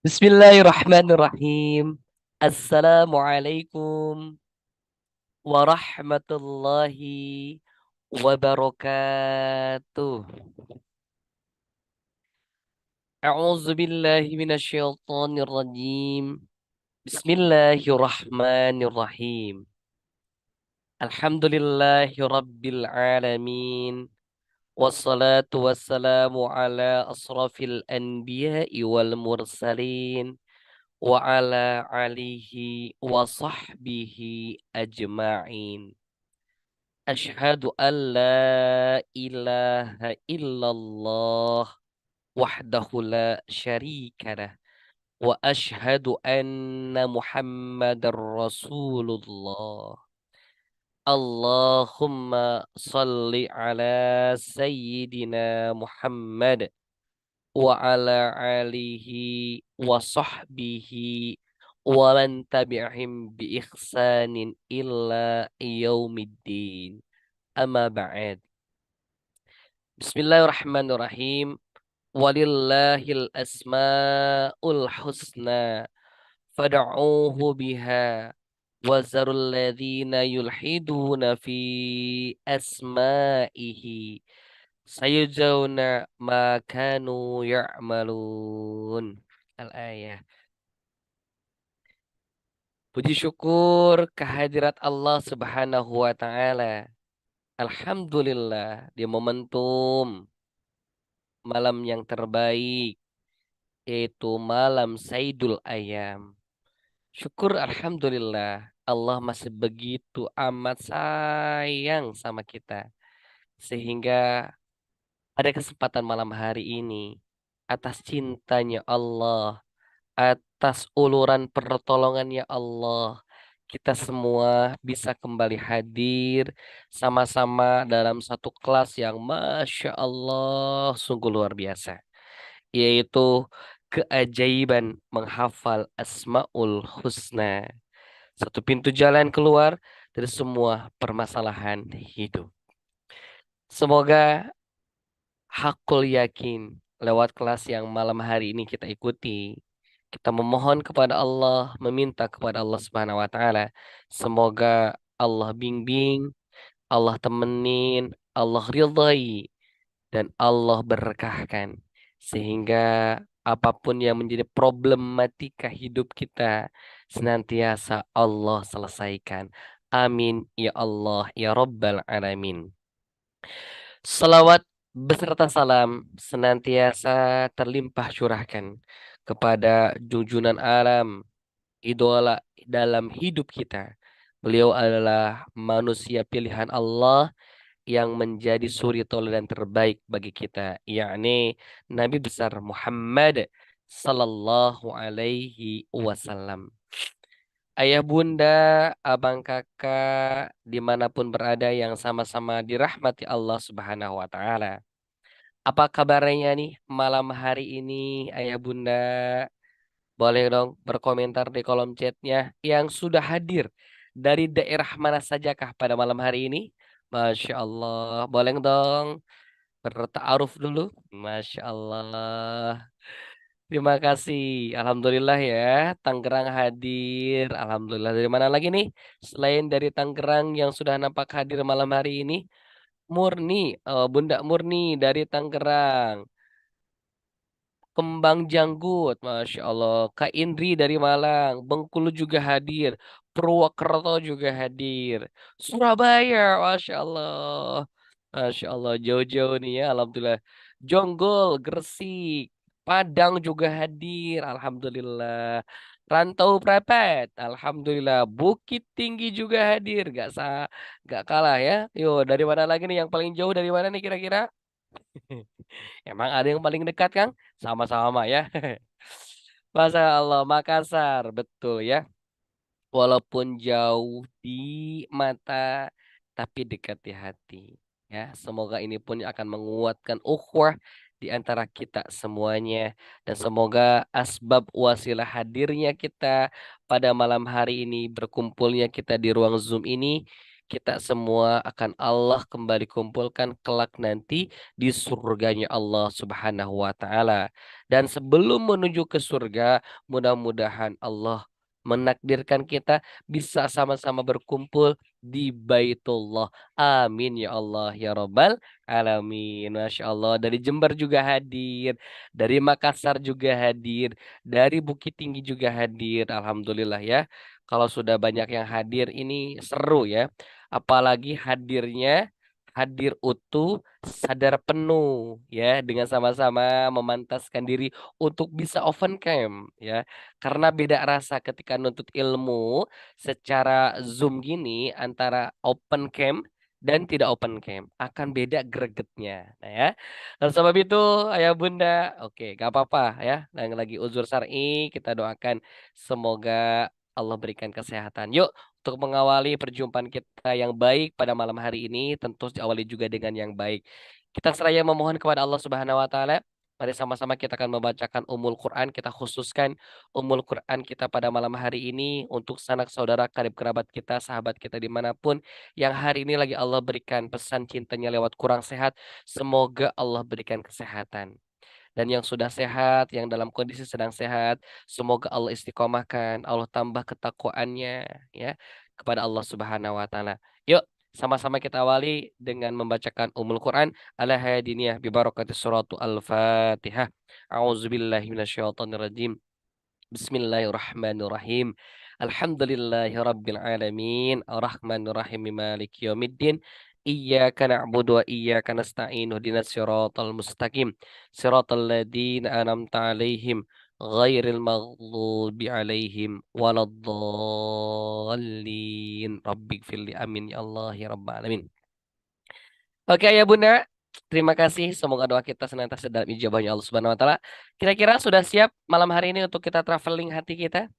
Bismillahirrahmanirrahim. Assalamualaikum warahmatullahi wabarakatuh. A'udzu billahi minasyaitonir rajim. Bismillahirrahmanirrahim. Alhamdulillahi rabbil alamin. Wassalatu wassalamu ala asrafil anbiya'i wal mursalin. Wa ala alihi wa sahbihi ajma'in. Ashhadu an la ilaha illallah wahdahu la syarika lah. Wa ashhadu anna Muhammadar Rasulullah. Allahumma salli ala Sayyidina Muhammad wa ala alihi wa sahbihi wa man tabi'ahum bi ihsanin illa yaumiddin. Amma ba'd. Bismillahirrahmanirrahim. Walillahil asmaul husna fad'uuhu biha wa zarul ladzina yulhiduna fi asma'ihi sayujzauna ma kanu ya'malun. Al-ayah. Puji syukur kehadirat Allah Subhanahu wa taala. Alhamdulillah di momentum malam yang terbaik yaitu malam Saidul Ayam. Syukur alhamdulillah Allah masih begitu amat sayang sama kita sehingga pada kesempatan malam hari ini atas cintanya Allah, atas uluran pertolongannya Allah, kita semua bisa kembali hadir sama-sama dalam satu kelas yang Masya Allah sungguh luar biasa, yaitu keajaiban menghafal Asmaul Husna. Satu pintu jalan keluar dari semua permasalahan hidup. Semoga hakul yakin lewat kelas yang malam hari ini kita ikuti. Kita memohon kepada Allah, meminta kepada Allah Subhanahu wa taala. Semoga Allah bimbing, Allah temenin, Allah ridhai dan Allah berkahkan sehingga apapun yang menjadi problematika hidup kita senantiasa Allah selesaikan. Amin ya Allah ya Rabbal alamin. Salawat beserta salam senantiasa terlimpah curahkan kepada junjunan alam, idola dalam hidup kita. Beliau adalah manusia pilihan Allah yang menjadi suri teladan terbaik bagi kita, yakni Nabi besar Muhammad sallallahu alaihi wasallam. Ayah bunda, abang kakak, dimanapun berada yang sama-sama dirahmati Allah Subhanahu wa Ta'ala. Apa kabarnya nih malam hari ini, ayah bunda? Boleh dong berkomentar di kolom chatnya yang sudah hadir dari daerah mana sajakah pada malam hari ini? Masya Allah, boleh dong bertaaruf dulu. Masya Allah. Terima kasih. Alhamdulillah ya, Tangerang hadir. Alhamdulillah. Dari mana lagi nih? Selain dari Tangerang yang sudah nampak hadir malam hari ini, Murni, Bunda Murni dari Tangerang. Kembang Janggut, Masya Allah. Kak Indri dari Malang. Bengkulu juga hadir. Purwokerto juga hadir. Surabaya, Masya Allah. Masya Allah, jauh-jauh nih ya, Alhamdulillah. Jonggol, Gresik, Padang juga hadir, Alhamdulillah. Rantau Prepet, Alhamdulillah. Bukit Tinggi juga hadir, gak kalah ya. Yo, dari mana lagi nih yang paling jauh dari mana nih kira-kira? Emang ada yang paling dekat, Kang? Sama-sama ya. Masya Allah, Makassar, betul ya. Walaupun jauh di mata, tapi dekat di hati. Ya, semoga ini pun akan menguatkan ukhuwah di antara kita semuanya. Dan semoga asbab wasilah hadirnya kita pada malam hari ini, berkumpulnya kita di ruang Zoom ini, kita semua akan Allah kembali kumpulkan kelak nanti di surganya Allah Subhanahu wa taala. Dan sebelum menuju ke surga, mudah-mudahan Allah menakdirkan kita bisa sama-sama berkumpul di Baitullah. Amin ya Allah ya Rabbal alamin. Masya Allah. Dari Jember juga hadir, dari Makassar juga hadir, dari Bukit Tinggi juga hadir. Alhamdulillah ya. Kalau sudah banyak yang hadir ini seru ya. Apalagi hadir utuh, sadar penuh ya dengan sama-sama memantaskan diri untuk bisa open camp ya. Karena beda rasa ketika nuntut ilmu secara Zoom gini antara open camp dan tidak open camp akan beda gregetnya. Nah ya. Oleh sebab itu, ayah bunda, oke, gak apa-apa ya. Yang lagi uzur syar'i, kita doakan semoga Allah berikan kesehatan. Yuk, untuk mengawali perjumpaan kita yang baik pada malam hari ini, tentu diawali juga dengan yang baik. Kita seraya memohon kepada Allah Subhanahu wa taala. Mari sama-sama kita akan membacakan Ummul Quran. Kita khususkan Ummul Quran kita pada malam hari ini untuk sanak saudara karib kerabat kita, sahabat kita dimanapun yang hari ini lagi Allah berikan pesan cintanya lewat kurang sehat. Semoga Allah berikan kesehatan. Dan yang sudah sehat, yang dalam kondisi sedang sehat, semoga Allah istiqomahkan, Allah tambah ketakwaannya ya kepada Allah Subhanahu wa taala. Yuk, sama-sama kita awali dengan membacakan Ummul Quran ala hadiniyah bi barakati surat Al-Fatihah. A'udzubillahi minasyaitonirrajim. Bismillahirrahmanirrahim. Alhamdulillahi rabbil alamin. Arrahmanirrahim. Maliki yaumiddin. Iyyaka na'budu wa iyyaka nasta'in. Ihdinas siratal mustaqim. Siratal ladzina an'amta 'alaihim ghairil maghdubi 'alaihim waladdallin. Rabbighfirli amin ya Allah ya rabbal alamin. Oke ya Bunda, terima kasih. Semoga doa kita senantiasa dalam ijabahnya Allah Subhanahu wa taala. Kira-kira sudah siap malam hari ini untuk kita traveling hati kita?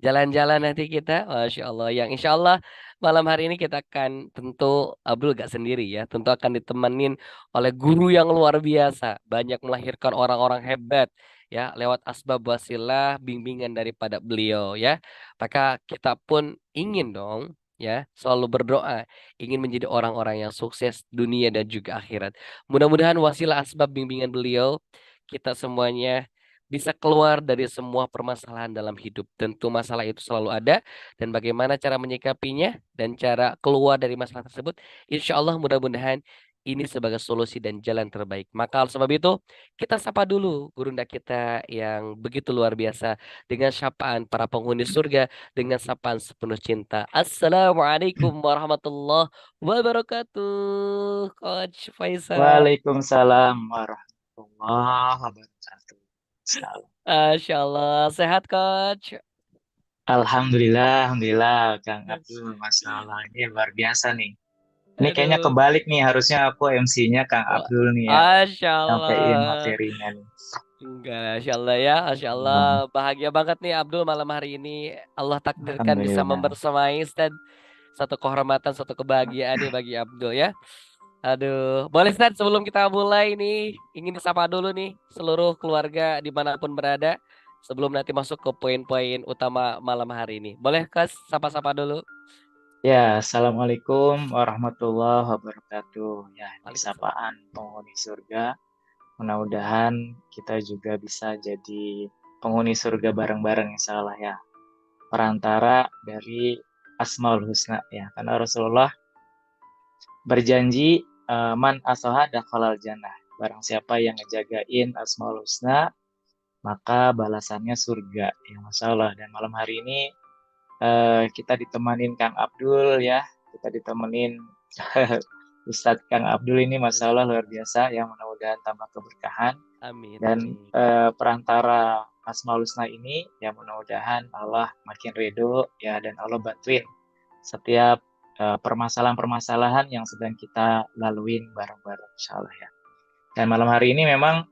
Jalan-jalan nanti kita, Masya Allah. Yang insya Allah malam hari ini kita akan tentu Abdul gak sendiri ya. Tentu akan ditemenin oleh guru yang luar biasa. Banyak melahirkan orang-orang hebat ya. Lewat asbab wasilah bimbingan daripada beliau ya. Maka kita pun ingin dong ya selalu berdoa. Ingin menjadi orang-orang yang sukses dunia dan juga akhirat. Mudah-mudahan wasilah asbab bimbingan beliau kita semuanya bisa keluar dari semua permasalahan dalam hidup. Tentu masalah itu selalu ada dan bagaimana cara menyikapinya dan cara keluar dari masalah tersebut. Insya Allah mudah-mudahan ini sebagai solusi dan jalan terbaik. Maka oleh sebab itu kita sapa dulu gurunda kita yang begitu luar biasa dengan sapaan para penghuni surga dengan sapaan sepenuh cinta. Assalamualaikum warahmatullahi wabarakatuh. Coach Faisal. Waalaikumsalam warahmatullahi wabarakatuh. Salam. Masya Allah. Sehat, Coach? Alhamdulillah, Kang Abdul. Masya Allah, ini luar biasa nih. Ini kayaknya Aduh. kebalik nih, harusnya aku MC-nya Kang Wah, Abdul nih yang Masya nyampein Allah. materinya nih. Enggak, Masya Allah ya. Masya Allah. Hmm, Bahagia banget nih Abdul malam hari ini. Allah takdirkan bisa Alhamdulillah. membersamai dan satu kehormatan, satu kebahagiaan nih bagi Abdul ya. Aduh. Boleh Stan, sebelum kita mulai nih, ingin disapa dulu nih seluruh keluarga dimanapun berada. Sebelum nanti masuk ke poin-poin utama malam hari ini. Boleh, Kas, sapa-sapa dulu? Ya, Assalamualaikum warahmatullahi wabarakatuh. Ya, ini Waalaikumsalam. sapaan penghuni surga. Mudah-mudahan kita juga bisa jadi penghuni surga bareng-bareng insya Allah ya. Perantara dari Asmaul Husna ya. Karena Rasulullah berjanji man asoha dakhalal jannah. Barang siapa yang ngejagain Asmaul Husna, maka balasannya surga. Ya Masya Allah. Dan malam hari ini kita ditemenin Kang Abdul ya. Kita ditemenin Ustadz Kang Abdul ini Masya Allah luar biasa. Yang mudah-mudahan tambah keberkahan. Amin, Dan amin. perantara Asmaul Husna ini, ya mudah-mudahan Allah makin ridho ya dan Allah bantuin setiap permasalahan-permasalahan yang sedang kita laluin bareng-bareng insya Allah ya. Dan malam hari ini memang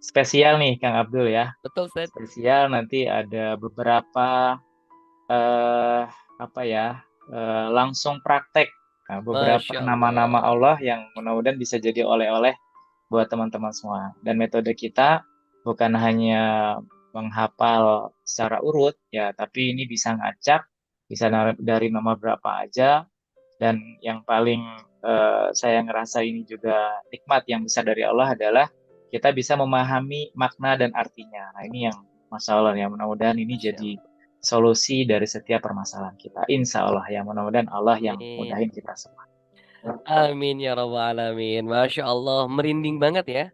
spesial nih Kang Abdul ya. Betul, Seth. Spesial nanti ada beberapa eh, apa ya langsung praktek. Nah, beberapa Masya nama-nama Allah. Allah yang mudah-mudahan bisa jadi oleh-oleh buat teman-teman semua. Dan metode kita bukan hanya menghafal secara urut ya, tapi ini bisa ngacak, bisa dari nomor berapa aja Dan yang paling saya ngerasa ini juga nikmat yang besar dari Allah adalah kita bisa memahami makna dan artinya. Nah, ini yang Masya Allah ya, mudah-mudahan ini Masya jadi Allah. solusi dari setiap permasalahan kita. Insya Allah ya, mudah-mudahan Allah yang Amin. mudahin kita semua. Amin ya rabbal alamin. Masya Allah, merinding banget ya.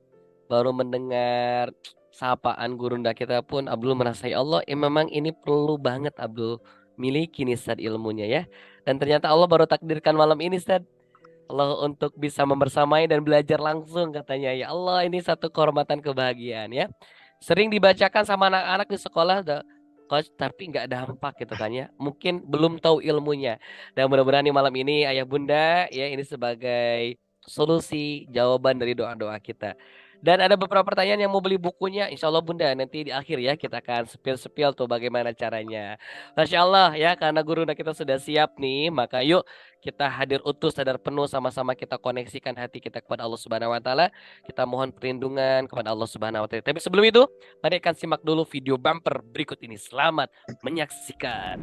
Baru mendengar sapaan gurunda kita pun Abdul merasa ya Allah, memang ini perlu banget Abdul miliki nih Ustaz ilmunya ya. Dan ternyata Allah baru takdirkan malam ini Ustaz. Allah untuk bisa membersamai dan belajar langsung katanya. Ya Allah, ini satu kehormatan kebahagiaan ya. Sering dibacakan sama anak-anak di sekolah, coach, tapi nggak dampak gitu kan ya. Mungkin belum tahu ilmunya. Dan mudah-mudahan nih malam ini ayah bunda ya ini sebagai solusi jawaban dari doa-doa kita. Dan ada beberapa pertanyaan yang mau beli bukunya. Insya Allah bunda nanti di akhir ya kita akan spill-spill tuh bagaimana caranya. Masya Allah ya karena guru kita sudah siap nih. Maka yuk kita hadir utuh sadar penuh sama-sama kita koneksikan hati kita kepada Allah Subhanahu wa taala. Kita mohon perlindungan kepada Allah Subhanahu wa taala. Tapi sebelum itu, mari akan simak dulu video bumper berikut ini. Selamat menyaksikan.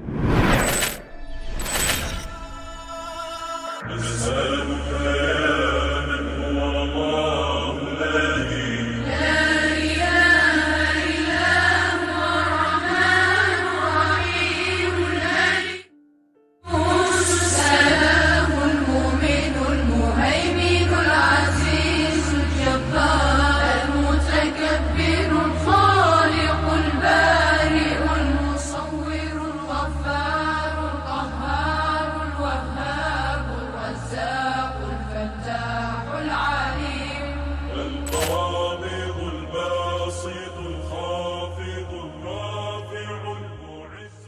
السلام المؤمن المهيمن العزيز الجبار المتكبر الخالق البارئ المصور الغفار القهار الوهاب الرزاق الفتاح العليم القابض الباسط الخافض الرافع المعز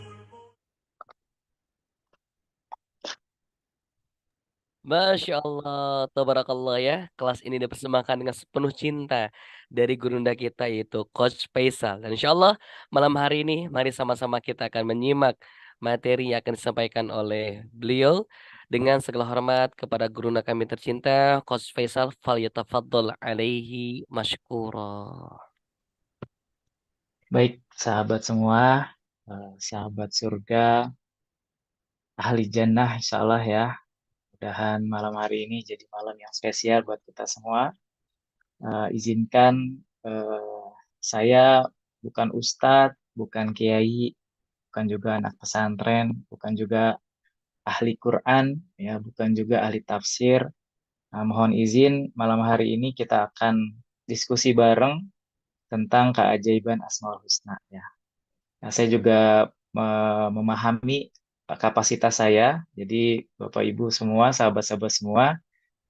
Masya Allah, tabarakallah ya. Kelas ini dipersembahkan dengan sepenuh cinta dari gurunda kita yaitu Coach Faisal. Dan insya Allah malam hari ini mari sama-sama kita akan menyimak materi yang akan disampaikan oleh beliau dengan segala hormat kepada gurunda kami tercinta Coach Faisal falyatafaddal alaihi masykura. Baik, sahabat semua, sahabat surga, ahli jannah insya Allah ya. Mudahan malam hari ini jadi malam yang spesial buat kita semua. Izinkan saya bukan ustadz, bukan kiai, bukan juga anak pesantren, bukan juga ahli Quran, ya, bukan juga ahli tafsir. Mohon izin malam hari ini kita akan diskusi bareng tentang keajaiban Asmaul Husna ya. Nah, saya juga memahami kapasitas saya. Jadi Bapak Ibu semua, sahabat-sahabat semua,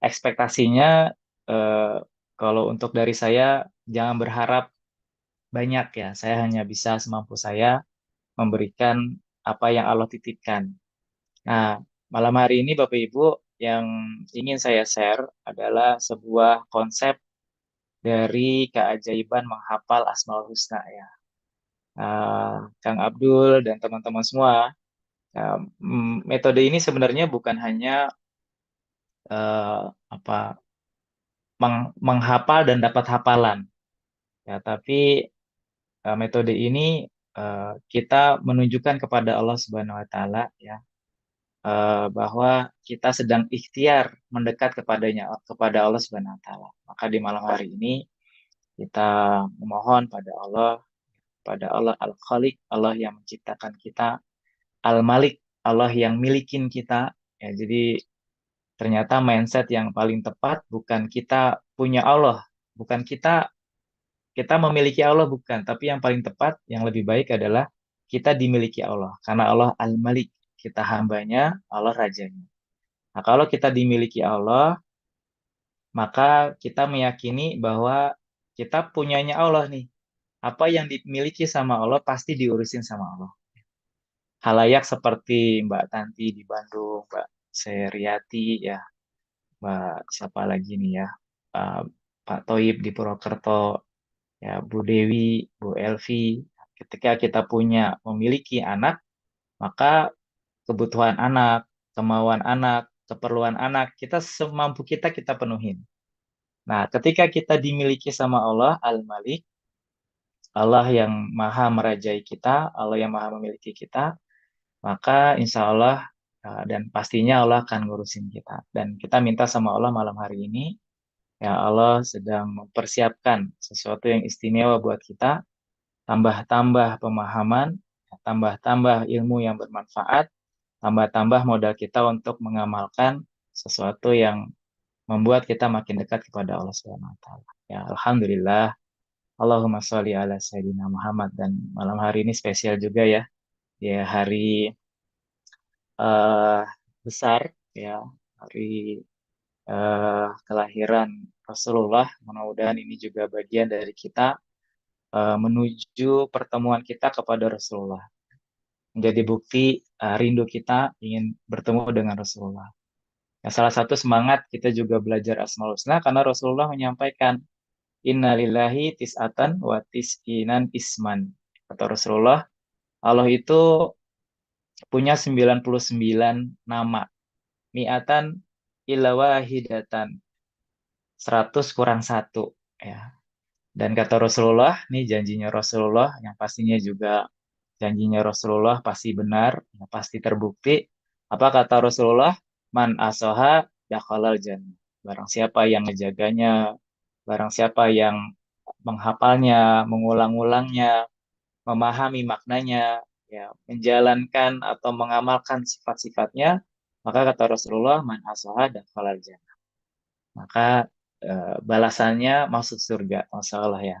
ekspektasinya kalau untuk dari saya jangan berharap banyak ya. Saya hanya bisa semampu saya memberikan apa yang Allah titipkan. Nah, malam hari ini Bapak Ibu yang ingin saya share adalah sebuah konsep dari keajaiban menghafal Asmaul Husna ya. Kang Abdul dan teman-teman semua, metode ini sebenarnya bukan hanya apa menghafal dan dapat hafalan ya, tapi metode ini kita menunjukkan kepada Allah Subhanahu wa taala ya, bahwa kita sedang ikhtiar mendekat kepada Allah Subhanahu wa taala. Maka di malam hari ini kita memohon pada Allah Al-Khaliq, Allah yang menciptakan kita, Al-Malik, Allah yang milikin kita. Ya, jadi ternyata mindset yang paling tepat bukan kita punya Allah, bukan kita memiliki Allah bukan, tapi yang paling tepat, yang lebih baik adalah kita dimiliki Allah. Karena Allah Al-Malik, kita hambanya, Allah rajanya. Nah, kalau kita dimiliki Allah, maka kita meyakini bahwa kita punyanya Allah nih. Apa yang dimiliki sama Allah pasti diurusin sama Allah. Halayak seperti Mbak Tanti di Bandung, Mbak Seriati ya, Mbak siapa lagi nih ya, Uh, Pak Toib di Purwokerto, ya Bu Dewi, Bu Elvi. Ketika kita memiliki anak, maka kebutuhan anak, kemauan anak, keperluan anak, kita semampu kita penuhin. Nah, ketika kita dimiliki sama Allah, Al-Malik, Allah yang maha merajai kita, Allah yang maha memiliki kita, maka insya Allah Dan pastinya Allah akan ngurusin kita. Dan kita minta sama Allah malam hari ini, ya Allah sedang mempersiapkan sesuatu yang istimewa buat kita, tambah-tambah pemahaman, tambah-tambah ilmu yang bermanfaat, tambah-tambah modal kita untuk mengamalkan sesuatu yang membuat kita makin dekat kepada Allah Subhanahu wa taala. Ya, alhamdulillah. Allahumma sholli ala sayyidina Muhammad. Dan malam hari ini spesial juga ya. Ya, hari eh, besar ya, hari kelahiran Rasulullah. Mudah-mudahan ini juga bagian dari kita menuju pertemuan kita kepada Rasulullah. Menjadi bukti rindu kita ingin bertemu dengan Rasulullah. Ya, salah satu semangat kita juga belajar Asmaul Husna karena Rasulullah menyampaikan Innalillahi tis'atan wa tis'inan isman. Kata Rasulullah, Allah itu punya 99 nama. Mi'atan illa wahidatan. 100 kurang satu. Ya. Dan kata Rasulullah, nih janjinya Rasulullah, yang pastinya juga janjinya Rasulullah pasti benar, pasti terbukti. Apa kata Rasulullah? Man asoha dakhalal jannah. Barang siapa yang ngejaganya, barang siapa yang menghafalnya, mengulang-ulangnya, memahami maknanya, ya, menjalankan atau mengamalkan sifat-sifatnya, maka kata Rasulullah, man asoha dakhalal jannah. Maka balasannya masuk surga. Masya Allah ya.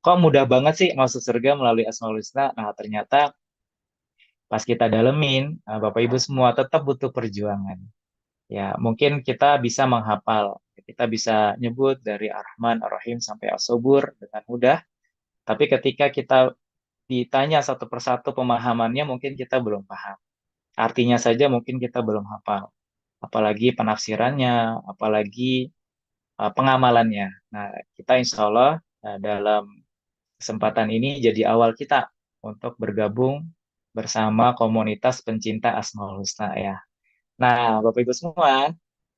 Kok mudah banget sih masuk surga melalui Asmaul Husna? Nah, ternyata pas kita dalemin, Bapak Ibu semua tetap butuh perjuangan. Ya, mungkin kita bisa menghafal, kita bisa nyebut dari Ar-Rahman, Ar-Rahim sampai As-Sobur dengan mudah. Tapi ketika kita ditanya satu persatu pemahamannya, mungkin kita belum paham. Artinya saja mungkin kita belum hafal. Apalagi penafsirannya, apalagi pengamalannya. Nah, kita insya Allah dalam kesempatan ini jadi awal kita untuk bergabung bersama komunitas pencinta Asmaul Husna ya. Nah, Bapak Ibu semua,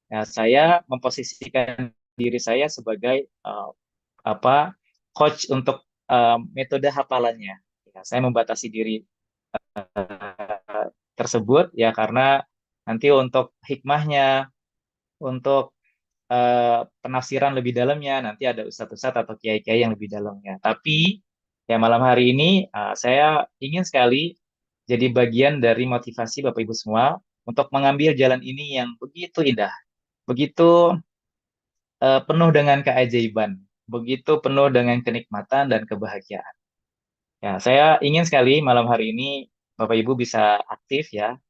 ya, saya memposisikan diri saya sebagai apa coach untuk metode hafalannya. Ya, saya membatasi diri tersebut ya karena nanti untuk hikmahnya, untuk penafsiran lebih dalamnya nanti ada ustadz-ustadz atau kiai-kiai yang lebih dalamnya. Tapi ya malam hari ini saya ingin sekali jadi bagian dari motivasi Bapak Ibu semua untuk mengambil jalan ini yang begitu indah, begitu penuh dengan keajaiban, begitu penuh dengan kenikmatan dan kebahagiaan. Ya, saya ingin sekali malam hari ini Bapak Ibu bisa aktif ya.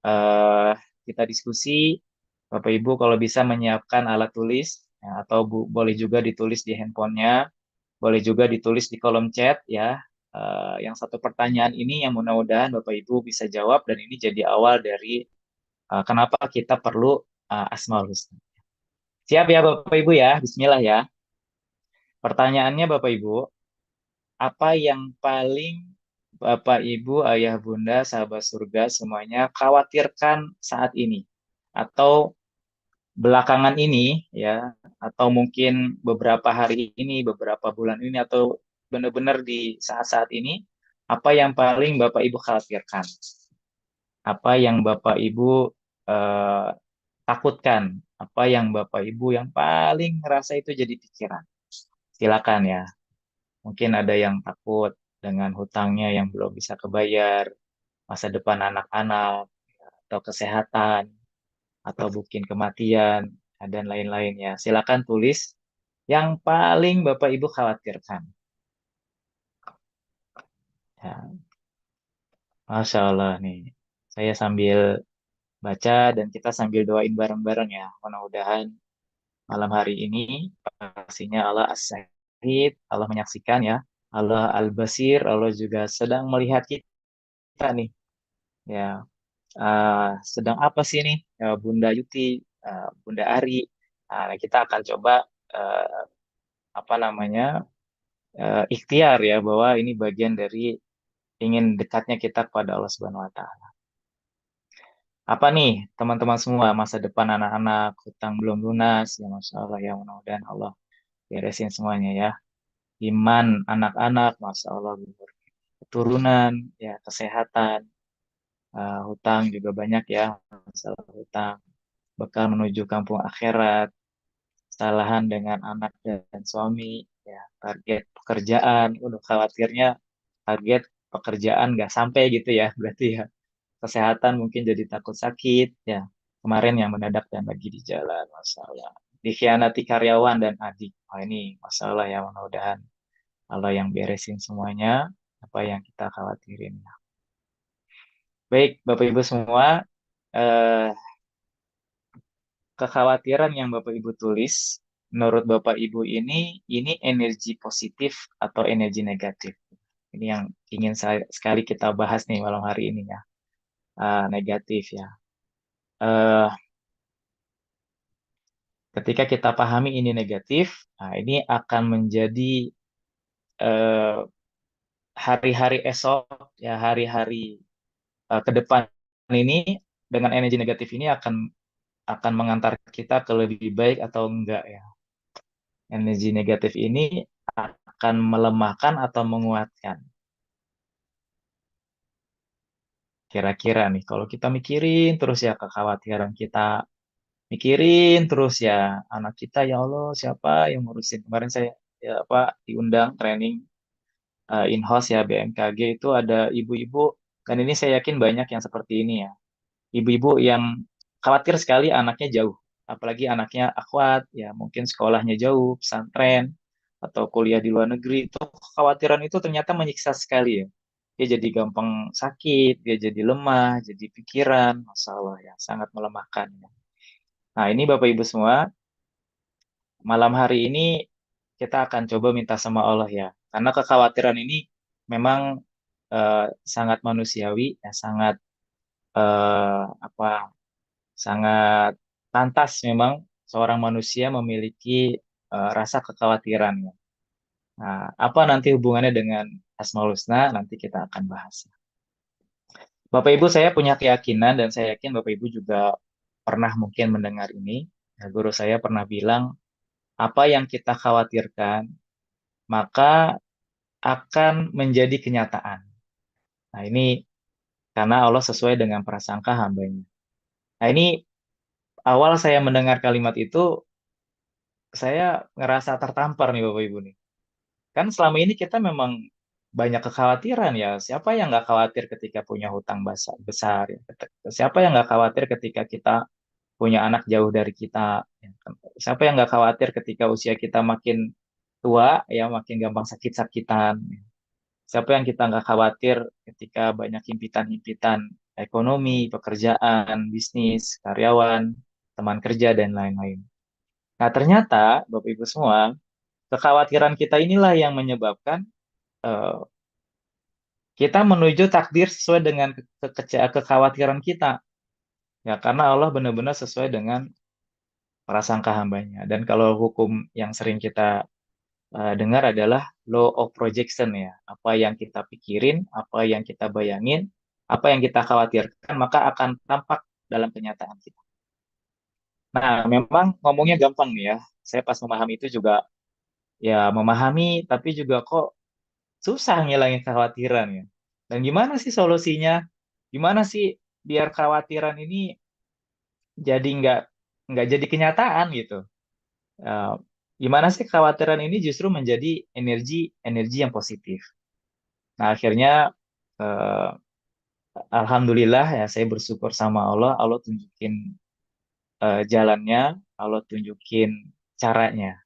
Eh, kita diskusi, Bapak Ibu kalau bisa menyiapkan alat tulis ya, atau boleh juga ditulis di handphonenya, boleh juga ditulis di kolom chat ya. Yang satu pertanyaan ini yang mudah-mudahan Bapak Ibu bisa jawab dan ini jadi awal dari kenapa kita perlu Asmaul Husna. Siap ya Bapak Ibu ya, Bismillah ya. Pertanyaannya Bapak Ibu, apa yang paling Bapak, Ibu, Ayah, Bunda, sahabat surga semuanya khawatirkan saat ini? Atau belakangan ini ya, atau mungkin beberapa hari ini, beberapa bulan ini, atau benar-benar di saat-saat ini, apa yang paling Bapak Ibu khawatirkan? Apa yang Bapak Ibu eh, takutkan? Apa yang Bapak Ibu yang paling ngerasa itu jadi pikiran? Silakan ya. Mungkin ada yang takut dengan hutangnya yang belum bisa kebayar, masa depan anak-anak, atau kesehatan, atau mungkin kematian, dan lain-lainnya. Silakan tulis yang paling Bapak Ibu khawatirkan. Ya, Masya Allah nih. Saya sambil baca dan kita sambil doain bareng-bareng ya. Mudah-mudahan malam hari ini pastinya Allah As-Sahid, Allah menyaksikan ya. Allah Al-Basir, Allah juga sedang melihat kita nih. Ya, sedang apa sih nih Bunda Yuti, Bunda Ari. Nah, kita akan coba eh, apa namanya ikhtiar ya bahwa ini bagian dari ingin dekatnya kita kepada Allah Subhanahu Wa Taala. Apa nih teman-teman semua masa depan anak-anak hutang belum lunas ya Masya Allah ya mudah-mudahan Allah beresin semuanya ya. Iman anak-anak Masya Allah keturunan ya kesehatan Hutang juga banyak ya, masalah hutang, bekal menuju kampung akhirat, kesalahan dengan anak dan suami, ya, target pekerjaan, udah khawatirnya target pekerjaan nggak sampai gitu ya, berarti ya. Kesehatan mungkin jadi takut sakit, ya. Kemarin yang mendadak dan lagi di jalan, masalah. Dikhianati karyawan dan adik. Wah, ini masalah ya, mudah-mudahan Allah yang beresin semuanya, apa yang kita khawatirin. Baik, Bapak Ibu semua, eh, kekhawatiran yang Bapak Ibu tulis, menurut Bapak Ibu ini energi positif atau energi negatif? Ini yang ingin saya sekali kita bahas nih malam hari ini ya. Negatif ya. Eh, Ketika kita pahami ini negatif, nah ini akan menjadi eh, hari-hari esok, ya hari-hari ke depan ini dengan energi negatif ini akan mengantar kita ke lebih baik atau enggak ya. Energi negatif ini akan melemahkan atau menguatkan. Kira-kira nih, kalau kita mikirin terus ya kekhawatiran kita, mikirin terus ya anak kita, ya Allah siapa yang ngurusin. Kemarin saya ya apa diundang training in-house ya BMKG, itu ada ibu-ibu, dan ini saya yakin banyak yang seperti ini ya. Ibu-ibu yang khawatir sekali anaknya jauh, apalagi anaknya akhwat ya, mungkin sekolahnya jauh, pesantren atau kuliah di luar negeri. Itu kekhawatiran itu ternyata menyiksa sekali ya. Dia jadi gampang sakit, dia jadi lemah, jadi pikiran, masalah ya, sangat melemahkan ya. Nah, ini Bapak Ibu semua, malam hari ini kita akan coba minta sama Allah ya. Karena kekhawatiran ini memang sangat manusiawi ya, sangat apa sangat pantas memang seorang manusia memiliki rasa kekhawatiran ya. Nah, apa nanti hubungannya dengan Asmaul Husna, nanti kita akan bahas. Bapak Ibu, saya punya keyakinan dan saya yakin Bapak Ibu juga pernah mungkin mendengar ini. Ya, guru saya pernah bilang, apa yang kita khawatirkan maka akan menjadi kenyataan. Nah, ini karena Allah sesuai dengan prasangka hambanya. Nah, ini awal saya mendengar kalimat itu, saya ngerasa tertampar nih Bapak Ibu nih. Kan selama ini kita memang banyak kekhawatiran ya. Siapa yang nggak khawatir ketika punya hutang besar ya? Siapa yang nggak khawatir ketika kita punya anak jauh dari kita? Ya kan? Siapa yang nggak khawatir ketika usia kita makin tua ya, makin gampang sakit-sakitan? Siapa yang kita nggak khawatir ketika banyak himpitan-himpitan ekonomi, pekerjaan, bisnis, karyawan, teman kerja, dan lain-lain. Nah, ternyata, Bapak Ibu semua, kekhawatiran kita inilah yang menyebabkan eh, kita menuju takdir sesuai dengan kekhawatiran kita. Ya, karena Allah benar-benar sesuai dengan prasangka hambanya. Dan kalau hukum yang sering kita dengar adalah law of projection ya. Apa yang kita pikirin, apa yang kita bayangin, apa yang kita khawatirkan, maka akan tampak dalam kenyataan kita. Nah, memang ngomongnya gampang nih ya. Saya pas memahami itu juga ya memahami, tapi juga kok susah ngilangin kekhawatiran ya. Dan gimana sih solusinya? Gimana sih biar kekhawatiran ini jadi nggak jadi kenyataan gitu? Eh, Gimana sih kekhawatiran ini justru menjadi energi energi yang positif? Nah, akhirnya eh, alhamdulillah ya, saya bersyukur sama Allah. Allah tunjukin jalannya, Allah tunjukin caranya.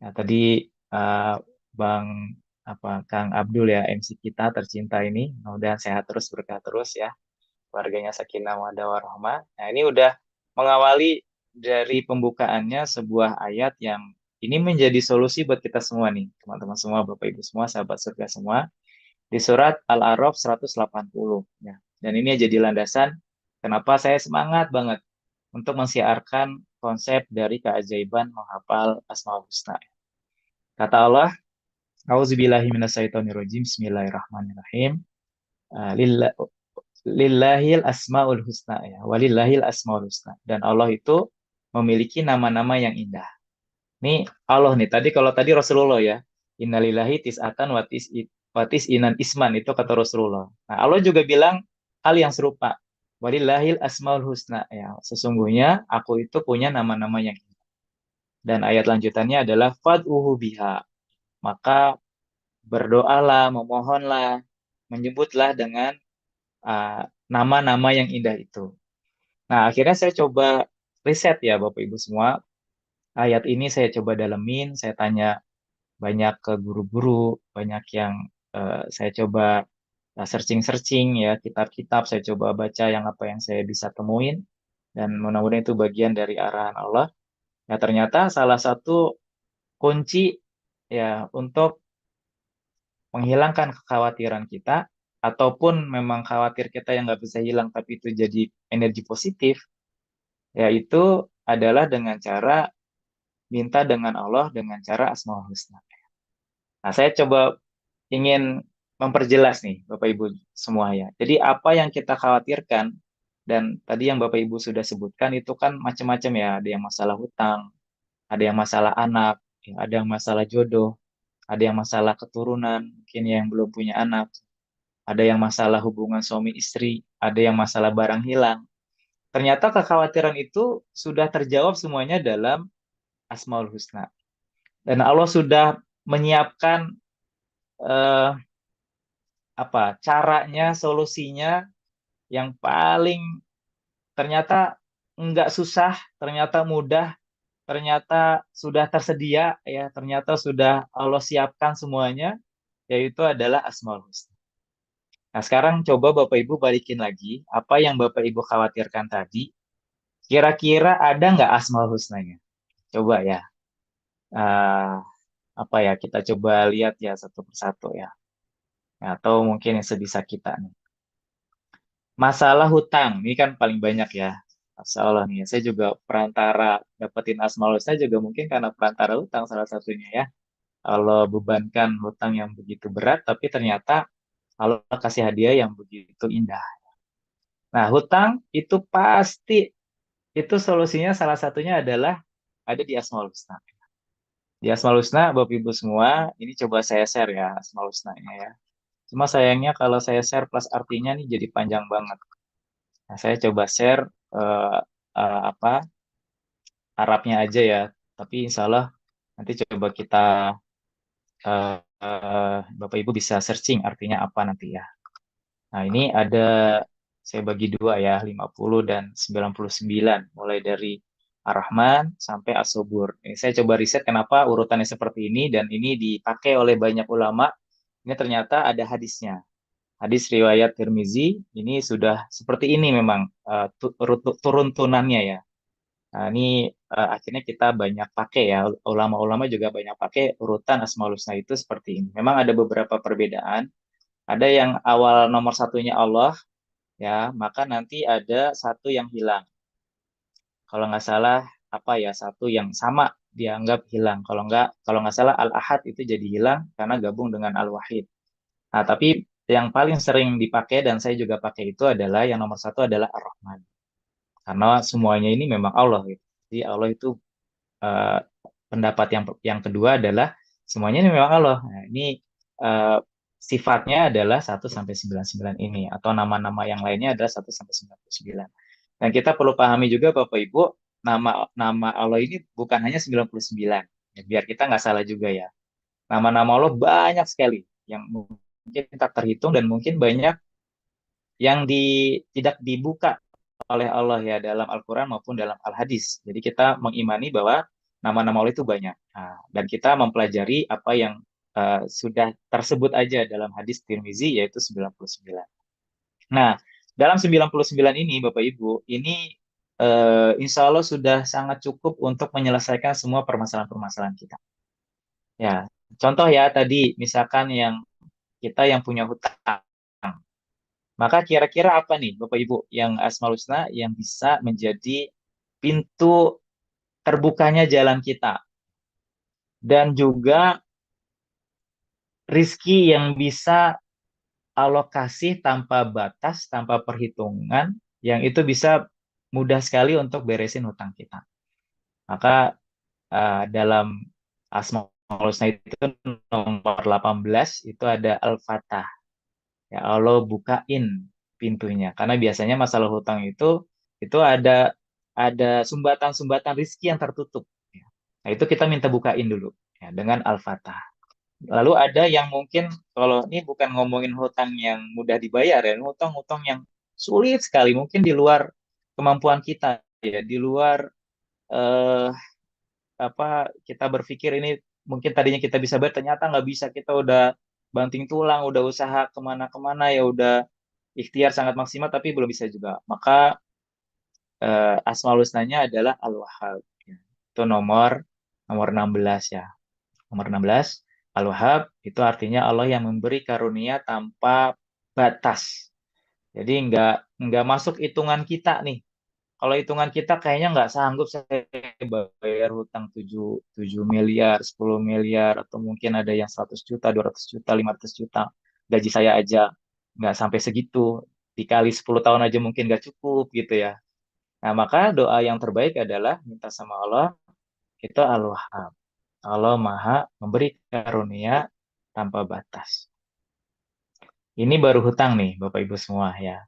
Nah, tadi eh, Bang Kang Abdul ya, MC kita tercinta ini, mudah-mudahan sehat terus, berkah terus ya, keluarganya sakinah mawaddah warahmah. Nah, ini udah mengawali dari pembukaannya sebuah ayat yang ini menjadi solusi buat kita semua nih, teman-teman semua, Bapak Ibu semua, sahabat surga semua, di surat Al-A'raf 180 ya. Dan ini jadi landasan kenapa saya semangat banget untuk mensiarkan konsep dari keajaiban menghafal Asmaul Husna. Kata Allah, Auzubillahi minasyaitonirrajim. Bismillahirrahmanirrahim. Ah, Lillahil asmaul husna ya. Walillahil asmaul husna. Dan Allah itu memiliki nama-nama yang indah. Nih Allah nih. Kalau tadi Rasulullah ya. Innalillahi tis'atan watis inan isman, itu kata Rasulullah. Nah, Allah juga bilang hal yang serupa. Walillahil asmaul husna. Ya, sesungguhnya aku itu punya nama-nama yang indah. Dan ayat lanjutannya adalah fad'uhu biha. Maka berdoalah, memohonlah, menyebutlah dengan nama-nama yang indah itu. Nah, akhirnya saya coba riset ya Bapak Ibu semua. Ayat ini saya coba dalemin, saya tanya banyak ke guru-guru, banyak yang saya coba searching-searching ya, kitab-kitab, saya coba baca yang apa yang saya bisa temuin, dan mudah-mudahan itu bagian dari arahan Allah. Ya, ternyata salah satu kunci ya untuk menghilangkan kekhawatiran kita, ataupun memang khawatir kita yang nggak bisa hilang tapi itu jadi energi positif, yaitu adalah dengan cara minta dengan Allah dengan cara Asmaul Husna. Nah, saya coba ingin memperjelas nih Bapak Ibu semua ya. Jadi apa yang kita khawatirkan, dan tadi yang Bapak Ibu sudah sebutkan itu kan macam-macam ya, ada yang masalah hutang, ada yang masalah anak, ya, ada yang masalah jodoh, ada yang masalah keturunan, mungkin yang belum punya anak, ada yang masalah hubungan suami istri, ada yang masalah barang hilang. Ternyata kekhawatiran itu sudah terjawab semuanya dalam Asmaul Husna. Dan Allah sudah menyiapkan eh, caranya, solusinya yang paling ternyata nggak susah, ternyata mudah, ternyata sudah tersedia, ya, ternyata sudah Allah siapkan semuanya, yaitu adalah Asmaul Husna. Nah, sekarang coba Bapak Ibu balikin lagi, apa yang Bapak Ibu khawatirkan tadi, kira-kira ada nggak Asmaul Husnanya? Coba ya, eh, kita coba lihat ya satu persatu ya. Atau mungkin yang sebisa kita nih. Masalah hutang, ini kan paling banyak ya. Masya Allah nih, saya juga perantara dapetin Asmaul Husna juga mungkin karena perantara hutang salah satunya ya. Allah bebankan hutang yang begitu berat, tapi ternyata Allah kasih hadiah yang begitu indah. Nah, hutang itu pasti, itu solusinya salah satunya adalah ada di Asmaul Husna. Di Asmaul Husna, Bapak Ibu semua, ini coba saya share ya Asmaul Husnanya ya. Cuma sayangnya kalau saya share plus artinya nih jadi panjang banget. Nah, saya coba share eh, apa Arabnya aja ya. Tapi insya Allah nanti coba kita Bapak Ibu bisa searching artinya apa nanti ya. Nah, ini ada saya bagi dua ya, 50 dan 99, mulai dari Ar-Rahman sampai As-Sobur. Ini saya coba riset kenapa urutannya seperti ini, dan ini dipakai oleh banyak ulama. Ini ternyata ada hadisnya. Hadis riwayat Tirmizi ini sudah seperti ini memang turun-turunannya ya. Nah, ini akhirnya kita banyak pakai ya, ulama-ulama juga banyak pakai urutan Asmaul Husna itu seperti ini. Memang ada beberapa perbedaan. Ada yang awal nomor satunya Allah, ya, maka nanti ada satu yang hilang. Kalau nggak salah satu yang sama dianggap hilang. Kalau nggak salah Al-Ahad itu jadi hilang karena gabung dengan Al-Wahid. Nah, tapi yang paling sering dipakai dan saya juga pakai itu adalah yang nomor satu adalah Ar-Rahman. Karena semuanya ini memang Allah gitu. Jadi Allah itu eh, pendapat yang kedua adalah semuanya ini memang Allah. Nah, ini eh, sifatnya adalah 1 sampai 99 ini, atau nama-nama yang lainnya adalah 1 sampai 99. Dan kita perlu pahami juga Bapak Ibu, nama-nama Allah ini bukan hanya 99. Ya, biar kita nggak salah juga ya. Nama-nama Allah banyak sekali yang mungkin tak terhitung, dan mungkin banyak yang tidak dibuka oleh Allah ya dalam Al-Quran maupun dalam Al-Hadis. Jadi kita mengimani bahwa nama-nama Allah itu banyak. Nah, dan kita mempelajari apa yang sudah tersebut aja dalam hadis Tirmizi, yaitu 99. Nah, dalam 99 ini Bapak Ibu, ini insya Allah sudah sangat cukup untuk menyelesaikan semua permasalahan-permasalahan kita. Ya, contoh ya tadi misalkan kita yang punya hutang. Maka kira-kira apa nih Bapak Ibu yang Asmaul Husna yang bisa menjadi pintu terbukanya jalan kita, dan juga rizki yang bisa Allah kasih tanpa batas, tanpa perhitungan, yang itu bisa mudah sekali untuk beresin hutang kita. Maka dalam Asmaul Husna itu nomor 18 itu ada Al-Fatah. Ya Allah bukain pintunya. Karena biasanya masalah hutang itu ada sumbatan-sumbatan rizki yang tertutup. Ya. Nah, itu kita minta bukain dulu ya, dengan Al-Fatah. Lalu ada yang mungkin kalau ini bukan ngomongin hutang yang mudah dibayar ya, hutang-hutang yang sulit sekali, mungkin di luar kemampuan kita ya, di luar eh, kita berpikir ini mungkin tadinya kita bisa bayar, ternyata nggak bisa, kita udah banting tulang, udah usaha kemana-kemana ya, udah ikhtiar sangat maksimal tapi belum bisa juga. Maka Asmaul Husnanya adalah Al-Wahhab. Ya. Itu nomor nomor 16 ya. Nomor 16 Al-Wahhab itu artinya Allah yang memberi karunia tanpa batas. Jadi nggak masuk hitungan kita nih. Kalau hitungan kita kayaknya nggak sanggup saya bayar hutang 7 miliar, 10 miliar, atau mungkin ada yang 100 juta, 200 juta, 500 juta. Gaji saya aja nggak sampai segitu. Dikali 10 tahun aja mungkin nggak cukup gitu ya. Nah, maka doa yang terbaik adalah minta sama Allah, itu Al-Wahhab. Allah Maha memberi karunia tanpa batas. Ini baru hutang nih, Bapak Ibu semua ya.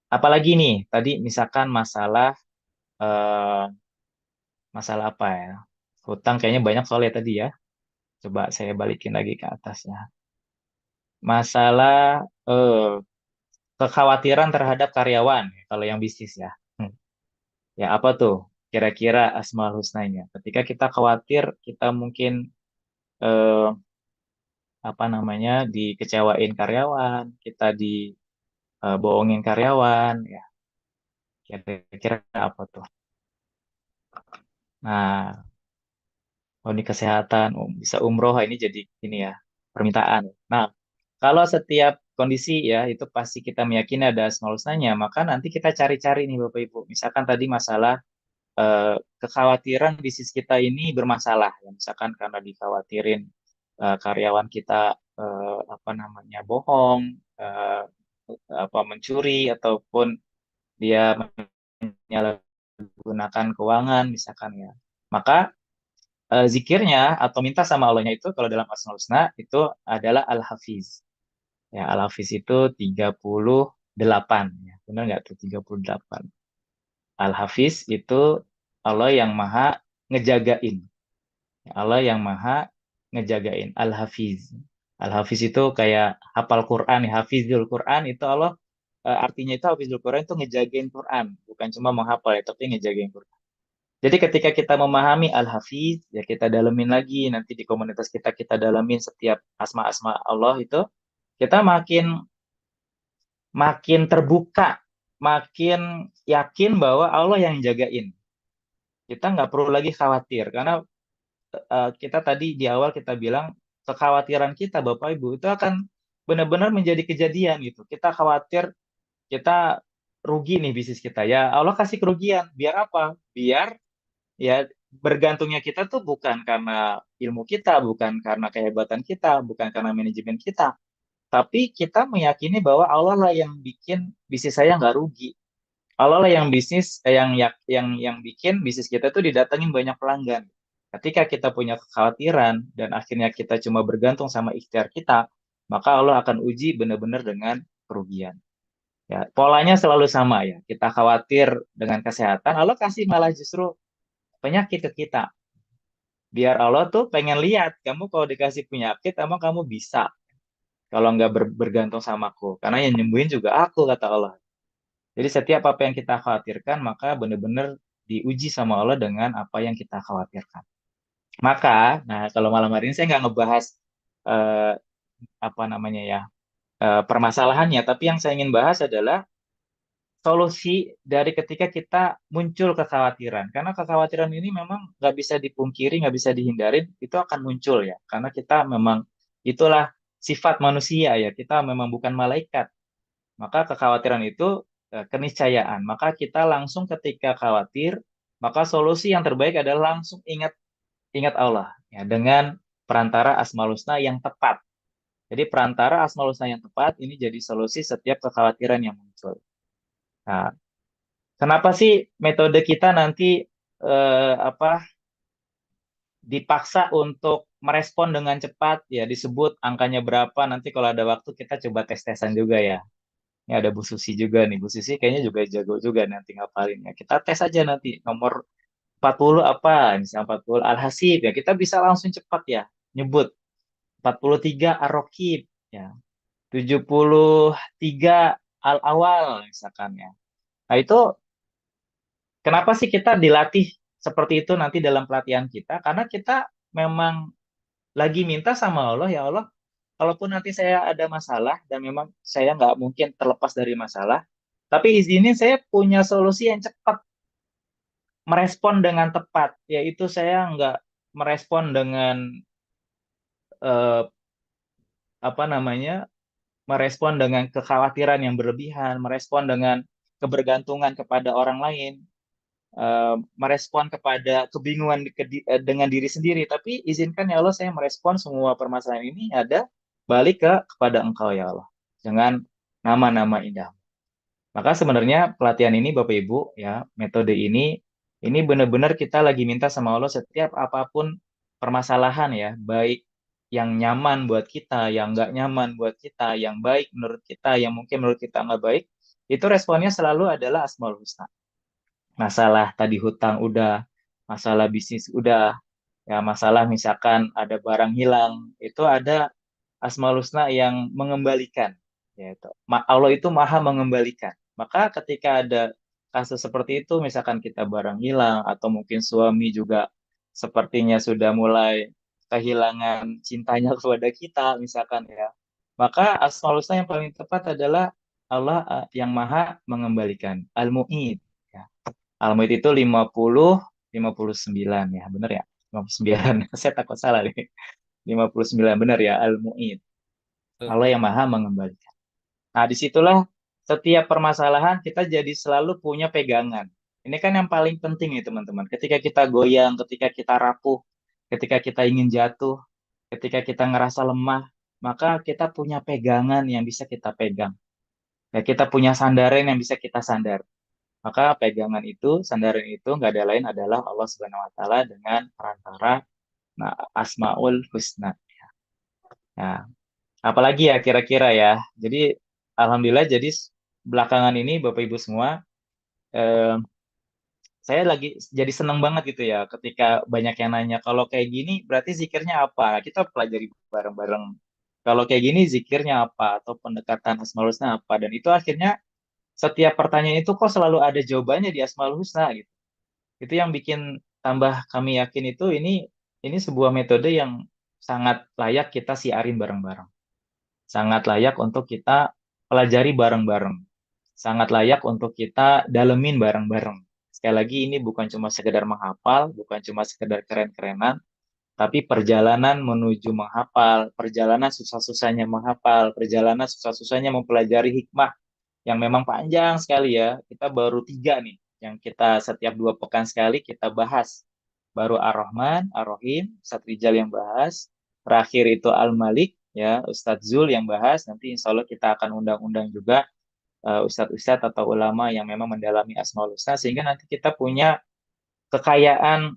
Apalagi nih, tadi misalkan eh, masalah apa ya? Hutang kayaknya banyak soalnya tadi ya. Coba saya balikin lagi ke atasnya. Masalah kekhawatiran terhadap karyawan, kalau yang bisnis ya. Ya apa tuh? Kira-kira Asmaul Husnanya. Ketika kita khawatir, kita mungkin eh, apa namanya dikecewain karyawan, kita dibohongin karyawan, ya kira-kira apa tuh? Nah, oh ini kesehatan, bisa umroh, ini jadi ini ya permintaan. Nah, kalau setiap kondisi ya itu pasti kita meyakini ada asmaul husnanya, maka nanti kita cari-cari nih Bapak Ibu. Misalkan tadi masalah eh, kekhawatiran bisnis kita ini bermasalah, ya misalkan karena dikhawatirin karyawan kita apa namanya bohong, eh, apa mencuri ataupun dia menyalahgunakan keuangan misalkan ya. Maka zikirnya atau minta sama Allahnya itu kalau dalam Asmaul Husna itu adalah Al-Hafiz. Ya, Al-Hafiz itu 38. Ya. Benar nggak tuh 38? Al-Hafiz itu Allah yang maha ngejagain. Ya, Allah yang maha ngejagain. Al-Hafiz. Al-Hafiz itu kayak hafal Quran. Ya. Hafizul Quran itu Allah artinya itu Hafizul Quran itu ngejagain Quran. Bukan cuma menghafal ya, tapi ngejagain Quran. Jadi ketika kita memahami Al-Hafiz, ya kita dalemin lagi, nanti di komunitas kita dalemin setiap asma-asma Allah itu, kita makin makin terbuka, makin yakin bahwa Allah yang jagain. Kita nggak perlu lagi khawatir, karena kita tadi di awal kita bilang, kekhawatiran kita Bapak Ibu itu akan benar-benar menjadi kejadian gitu. Kita khawatir, kita rugi nih bisnis kita. Ya Allah kasih kerugian, biar apa? Biar ya bergantungnya kita tuh bukan karena ilmu kita, bukan karena kehebatan kita, bukan karena manajemen kita, tapi kita meyakini bahwa Allah lah yang bikin bisnis saya nggak rugi. Allah lah yang yang bikin bisnis kita tuh didatengin banyak pelanggan. Ketika kita punya kekhawatiran dan akhirnya kita cuma bergantung sama ikhtiar kita, maka Allah akan uji benar-benar dengan kerugian. Ya, polanya selalu sama ya. Kita khawatir dengan kesehatan, Allah kasih malah justru penyakit ke kita. Biar Allah tuh pengen lihat kamu kalau dikasih penyakit emang kamu bisa kalau nggak bergantung sama aku, karena yang nyembuhin juga aku kata Allah. Jadi setiap apa yang kita khawatirkan maka benar-benar diuji sama Allah dengan apa yang kita khawatirkan. Maka nah kalau malam hari ini saya nggak ngebahas eh, apa namanya ya permasalahannya, tapi yang saya ingin bahas adalah solusi dari ketika kita muncul kekhawatiran. Karena kekhawatiran ini memang nggak bisa dipungkiri, nggak bisa dihindarin, itu akan muncul ya. Karena kita memang itulah sifat manusia ya. Kita memang bukan malaikat. Maka kekhawatiran itu keniscayaan. Maka kita langsung ketika khawatir, maka solusi yang terbaik adalah langsung ingat ingat Allah ya dengan perantara Asmaul Husna yang tepat. Jadi perantara Asmaul Husna yang tepat ini jadi solusi setiap kekhawatiran yang muncul. Nah, kenapa sih metode kita nanti apa dipaksa untuk merespon dengan cepat ya disebut angkanya berapa nanti kalau ada waktu kita coba tes-tesan juga ya. Ini ada Bu Susi juga nih. Bu Susi kayaknya juga jago juga nanti ngapalinnya. Kita tes aja nanti nomor 40 apa? Misalnya 40 Al-Hasib ya. Kita bisa langsung cepat ya nyebut. 43 Ar-Raqib ya. 73 Al-Awal misalkan ya. Nah, itu kenapa sih kita dilatih seperti itu nanti dalam pelatihan kita? Karena kita memang lagi minta sama Allah, ya Allah, kalaupun nanti saya ada masalah dan memang saya nggak mungkin terlepas dari masalah, tapi izinin saya punya solusi yang cepat, merespon dengan tepat, yaitu saya nggak merespon dengan eh, apa namanya, merespon dengan kekhawatiran yang berlebihan, merespon dengan kebergantungan kepada orang lain, merespon kepada kebingungan dengan diri sendiri, tapi izinkan ya Allah saya merespon semua permasalahan ini ada balik kepada Engkau ya Allah dengan nama-nama indah. Maka sebenarnya pelatihan ini Bapak Ibu ya, metode ini benar-benar kita lagi minta sama Allah setiap apapun permasalahan ya, baik yang nyaman buat kita, yang nggak nyaman buat kita, yang baik menurut kita, yang mungkin menurut kita nggak baik, itu responnya selalu adalah Asmaul Husna. Masalah tadi hutang udah, masalah bisnis udah, ya masalah misalkan ada barang hilang, itu ada Asmaul Husna yang mengembalikan. Yaitu. Allah itu maha mengembalikan. Maka ketika ada kasus seperti itu, misalkan kita barang hilang, atau mungkin suami juga sepertinya sudah mulai kehilangan cintanya kepada kita, misalkan ya. Maka Asmaul Husna yang paling tepat adalah Allah yang maha mengembalikan. Al-Mu'id. Ya. Al-Mu'id itu 59 ya, benar ya? 59. Saya takut salah nih. 59 benar ya, Al-Mu'id. Tuh. Allah yang maha mengembalikan. Nah, disitulah setiap permasalahan kita jadi selalu punya pegangan. Ini kan yang paling penting nih teman-teman. Ketika kita goyang, ketika kita rapuh, ketika kita ingin jatuh, ketika kita ngerasa lemah, maka kita punya pegangan yang bisa kita pegang. Ya, kita punya sandaran yang bisa kita sandar. Maka pegangan itu, sandaran itu nggak ada lain adalah Allah Subhanahu Wa Taala dengan perantara Asmaul Husna. Nah, apalagi ya kira-kira ya. Jadi alhamdulillah jadi belakangan ini Bapak Ibu semua eh, saya lagi jadi seneng banget gitu ya ketika banyak yang nanya kalau kayak gini berarti zikirnya apa? Kita pelajari bareng-bareng. Kalau kayak gini zikirnya apa atau pendekatan Asmaul Husna apa? Dan itu akhirnya setiap pertanyaan itu kok selalu ada jawabannya di Asmaul Husna gitu. Itu yang bikin tambah kami yakin itu ini sebuah metode yang sangat layak kita siarin bareng-bareng. Sangat layak untuk kita pelajari bareng-bareng. Sangat layak untuk kita dalemin bareng-bareng. Sekali lagi ini bukan cuma sekedar menghafal, bukan cuma sekedar keren-kerenan, tapi perjalanan menuju menghafal, perjalanan susah-susahnya menghafal, perjalanan susah-susahnya mempelajari hikmah yang memang panjang sekali ya. Kita baru 3 nih, yang kita setiap 2 pekan sekali kita bahas. Baru Ar-Rahman, Ar-Rahim, Ustadz Rijal yang bahas. Terakhir itu Al-Malik, ya Ustadz Zul yang bahas. Nanti insya Allah kita akan undang-undang juga ustadz-ustadz atau ulama yang memang mendalami Asmaul Husna sehingga nanti kita punya kekayaan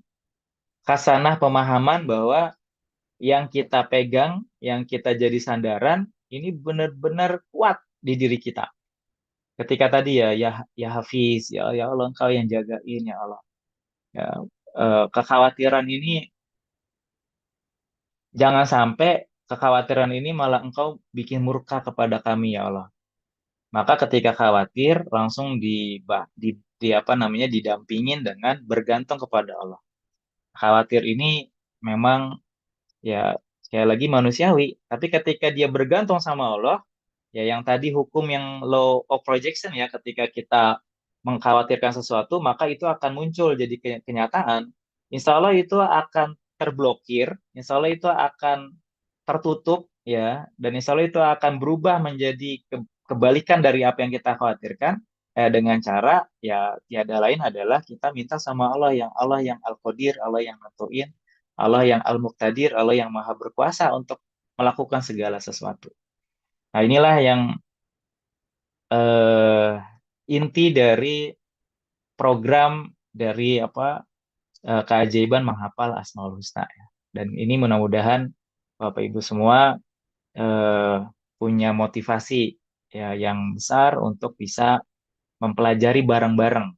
khasanah pemahaman bahwa yang kita pegang, yang kita jadi sandaran ini benar-benar kuat di diri kita. Ketika tadi ya Hafiz, ya Allah Engkau yang jagain ya Allah. Ya, kekhawatiran ini jangan sampai kekhawatiran ini malah Engkau bikin murka kepada kami ya Allah. Maka ketika khawatir langsung di apa namanya didampingin dengan bergantung kepada Allah. Khawatir ini memang ya sekali lagi manusiawi, tapi ketika dia bergantung sama Allah, ya yang tadi hukum yang law of projection ya, ketika kita mengkhawatirkan sesuatu, maka itu akan muncul jadi kenyataan. Insya Allah itu akan terblokir, insya Allah itu akan tertutup ya, dan insya Allah itu akan berubah menjadi kebalikan dari apa yang kita khawatirkan dengan cara ya tiada lain adalah kita minta sama Allah yang Al-Qadir, Allah yang nentuin, Allah yang Al-Muqtadir, Allah yang Maha Berkuasa untuk melakukan segala sesuatu. Nah, inilah yang eh, inti dari program dari keajaiban menghafal Asmaul Husna ya. Dan ini mudah-mudahan Bapak Ibu semua eh, punya motivasi ya yang besar untuk bisa mempelajari bareng-bareng.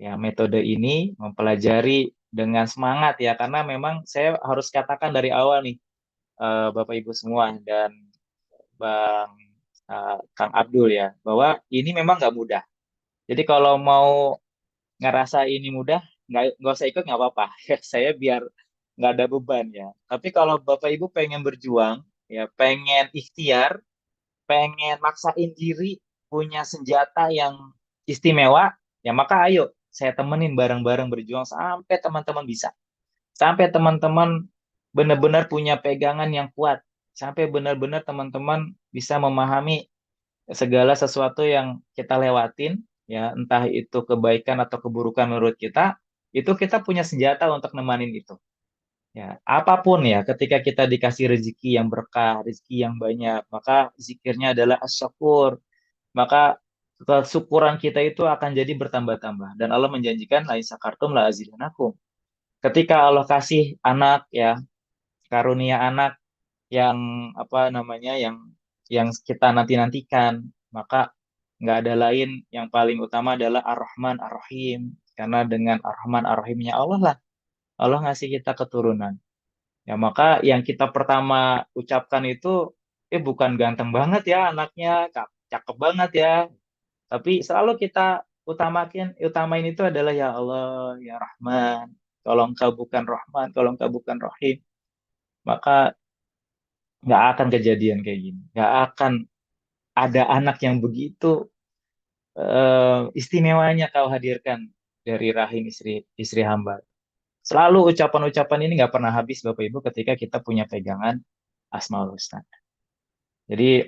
Ya, metode ini mempelajari dengan semangat ya, karena memang saya harus katakan dari awal nih, Bapak Ibu semua dan Bang Kang Abdul ya, bahwa ini memang nggak mudah. Jadi kalau mau ngerasa ini mudah, nggak usah ikut nggak apa-apa. Saya biar nggak ada beban ya. Tapi kalau Bapak Ibu pengen berjuang, ya pengen ikhtiar, pengen maksain diri, punya senjata yang istimewa, ya maka ayo saya temenin bareng-bareng berjuang sampai teman-teman bisa. Sampai teman-teman benar-benar punya pegangan yang kuat. Sampai benar-benar teman-teman bisa memahami segala sesuatu yang kita lewatin, ya entah itu kebaikan atau keburukan menurut kita, itu kita punya senjata untuk nemanin itu. Ya, apapun ya, ketika kita dikasih rezeki yang berkah, rezeki yang banyak, maka zikirnya adalah asyakur. Maka kesyukuran kita itu akan jadi bertambah-tambah. Dan Allah menjanjikan, la in syakartum la azidannakum. Ketika Allah kasih anak, ya karunia anak yang apa namanya, yang kita nanti-nantikan, maka nggak ada lain yang paling utama adalah Ar-Rahman Ar-Rahim. Karena dengan Ar-Rahman Ar-Rahimnya Allah lah, Allah ngasih kita keturunan. Ya, maka yang kita pertama ucapkan itu, bukan ganteng banget ya anaknya, cakep banget ya. Tapi selalu kita utamain itu adalah ya Allah, ya Rahman. Kalau engkau bukan Rahman, kalau engkau bukan Rahim, maka nggak akan kejadian kayak gini. Nggak akan ada anak yang begitu istimewanya kau hadirkan dari rahim istri istri hamba. Selalu ucapan-ucapan ini nggak pernah habis Bapak Ibu ketika kita punya pegangan Asmaul Husna. Jadi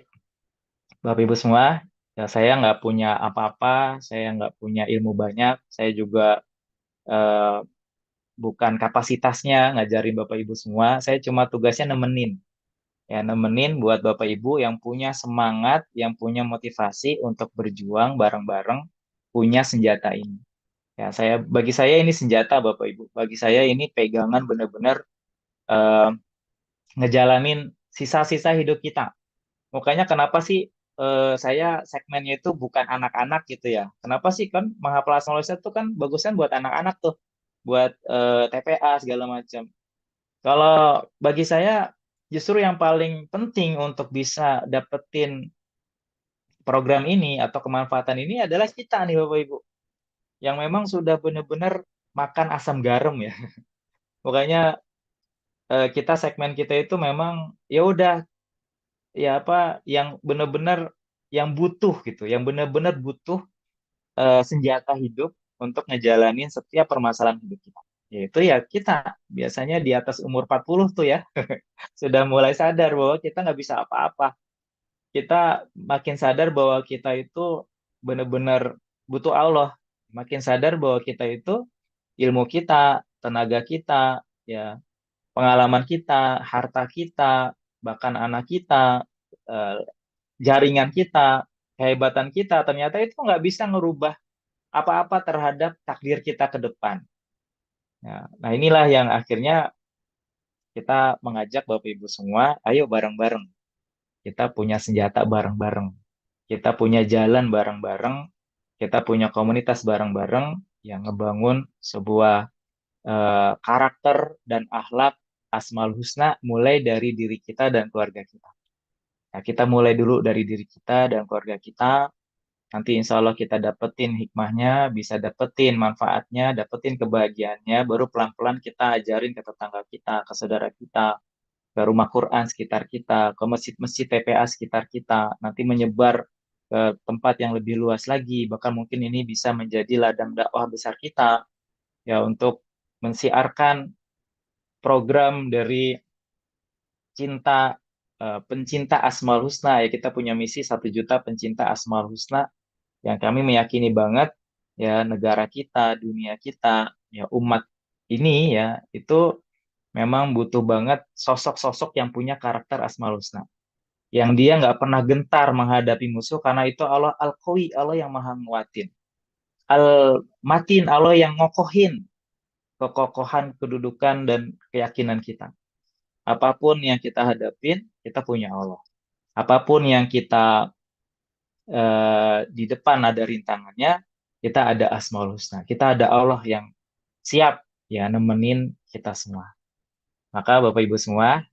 Bapak Ibu semua, ya saya nggak punya apa-apa, saya nggak punya ilmu banyak, saya juga eh, bukan kapasitasnya ngajarin Bapak Ibu semua, saya cuma tugasnya nemenin. Ya, nemenin buat Bapak Ibu yang punya semangat, yang punya motivasi untuk berjuang bareng-bareng, punya senjata ini. Ya, bagi saya ini senjata Bapak Ibu. Bagi saya ini pegangan benar-benar eh, ngejalanin sisa-sisa hidup kita. Makanya kenapa sih saya segmennya itu bukan anak-anak gitu ya? Kenapa sih kan menghafal Asmaul Husna itu kan bagusnya buat anak-anak tuh, buat TPA segala macam. Kalau bagi saya justru yang paling penting untuk bisa dapetin program ini atau kemanfaatan ini adalah kita nih Bapak Ibu, yang memang sudah benar-benar makan asam garam ya. Makanya kita segmen kita itu memang ya udah, ya apa, yang benar-benar yang butuh gitu, yang benar-benar butuh senjata hidup untuk ngejalanin setiap permasalahan hidup kita. Yaitu ya kita biasanya di atas umur 40 tuh ya sudah mulai sadar bahwa kita nggak bisa apa-apa. Kita makin sadar bahwa kita itu benar-benar butuh Allah. Makin sadar bahwa kita itu ilmu kita, tenaga kita, ya pengalaman kita, harta kita, bahkan anak kita, eh, jaringan kita, kehebatan kita, ternyata itu nggak bisa ngerubah apa-apa terhadap takdir kita ke depan. Ya, nah inilah yang akhirnya kita mengajak Bapak Ibu semua, ayo bareng-bareng. Kita punya senjata bareng-bareng. Kita punya jalan bareng-bareng. Kita punya komunitas bareng-bareng yang ngebangun sebuah karakter dan akhlak Asmaul Husna mulai dari diri kita dan keluarga kita. Nah, kita mulai dulu dari diri kita dan keluarga kita. Nanti insya Allah kita dapetin hikmahnya, bisa dapetin manfaatnya, dapetin kebahagiaannya, baru pelan-pelan kita ajarin ke tetangga kita, ke saudara kita, ke rumah Quran sekitar kita, ke masjid-masjid TPA sekitar kita, nanti menyebar ke tempat yang lebih luas lagi, bahkan mungkin ini bisa menjadi ladang dakwah besar kita, ya untuk mensiarkan program dari cinta pencinta Asmaul Husna ya, kita punya misi 1 juta pencinta Asmaul Husna yang kami meyakini banget ya negara kita, dunia kita, ya umat ini ya itu memang butuh banget sosok-sosok yang punya karakter Asmaul Husna. Yang dia nggak pernah gentar menghadapi musuh karena itu Allah Al-Qawi, Allah yang maha nguatin. Al-Matin, Allah yang ngokohin kekokohan, kedudukan, dan keyakinan kita. Apapun yang kita hadapin, kita punya Allah. Apapun yang kita di depan ada rintangannya, kita ada Asmaul Husna. Kita ada Allah yang siap ya nemenin kita semua. Maka Bapak Ibu semua,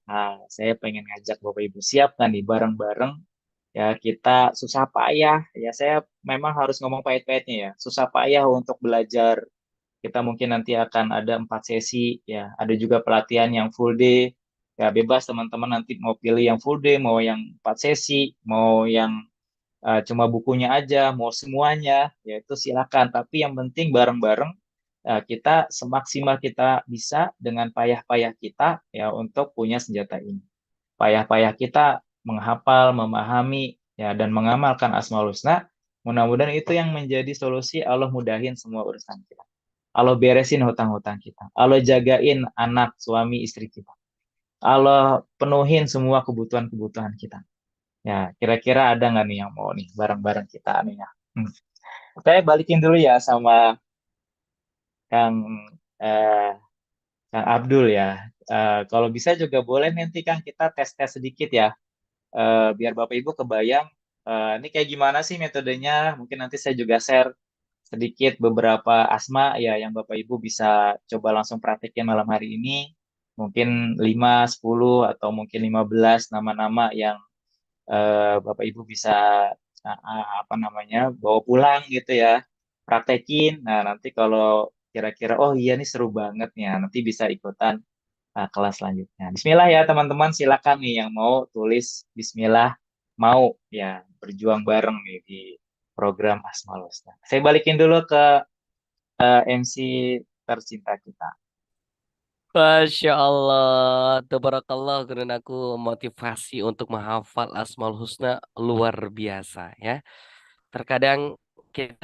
saya pengen ngajak Bapak Ibu siap kan nih bareng-bareng ya kita susah payah ya saya memang harus ngomong pahit-pahitnya ya susah payah untuk belajar kita mungkin nanti akan ada 4 sesi ya ada juga pelatihan yang full day ya bebas teman-teman nanti mau pilih yang full day mau yang 4 sesi mau yang cuma bukunya aja mau semuanya ya itu silakan tapi yang penting bareng-bareng kita semaksimal kita bisa dengan payah-payah kita ya untuk punya senjata ini payah-payah kita menghafal, memahami, ya dan mengamalkan Asmaul Husna. Mudah-mudahan itu yang menjadi solusi Allah mudahin semua urusan kita. Allah beresin hutang-hutang kita. Allah jagain anak, suami, istri kita. Allah penuhin semua kebutuhan-kebutuhan kita. Ya, kira-kira ada nggak nih yang mau nih bareng-bareng kita nih ya? Hmm. Saya balikin dulu ya sama Kang eh, Kang Abdul ya. Kalau bisa juga boleh nanti Kang kita tes-tes sedikit ya biar Bapak Ibu kebayang ini kayak gimana sih metodenya. Mungkin nanti saya juga share sedikit beberapa asma ya yang Bapak Ibu bisa coba langsung praktekin malam hari ini. Mungkin 5, 10 atau mungkin 15 nama-nama yang Bapak Ibu bisa apa namanya bawa pulang gitu ya. Praktekin. Nah, nanti kalau kira-kira oh iya nih seru banget ya, nanti bisa ikutan kelas selanjutnya. Bismillah ya teman-teman, silakan nih yang mau tulis Bismillah mau ya berjuang bareng nih di program Asmaul Husna. Saya balikin dulu ke MC tercinta kita. Masya Allah, tabarakallah karena aku motivasi untuk menghafal Asmaul Husna luar biasa ya. Terkadang kita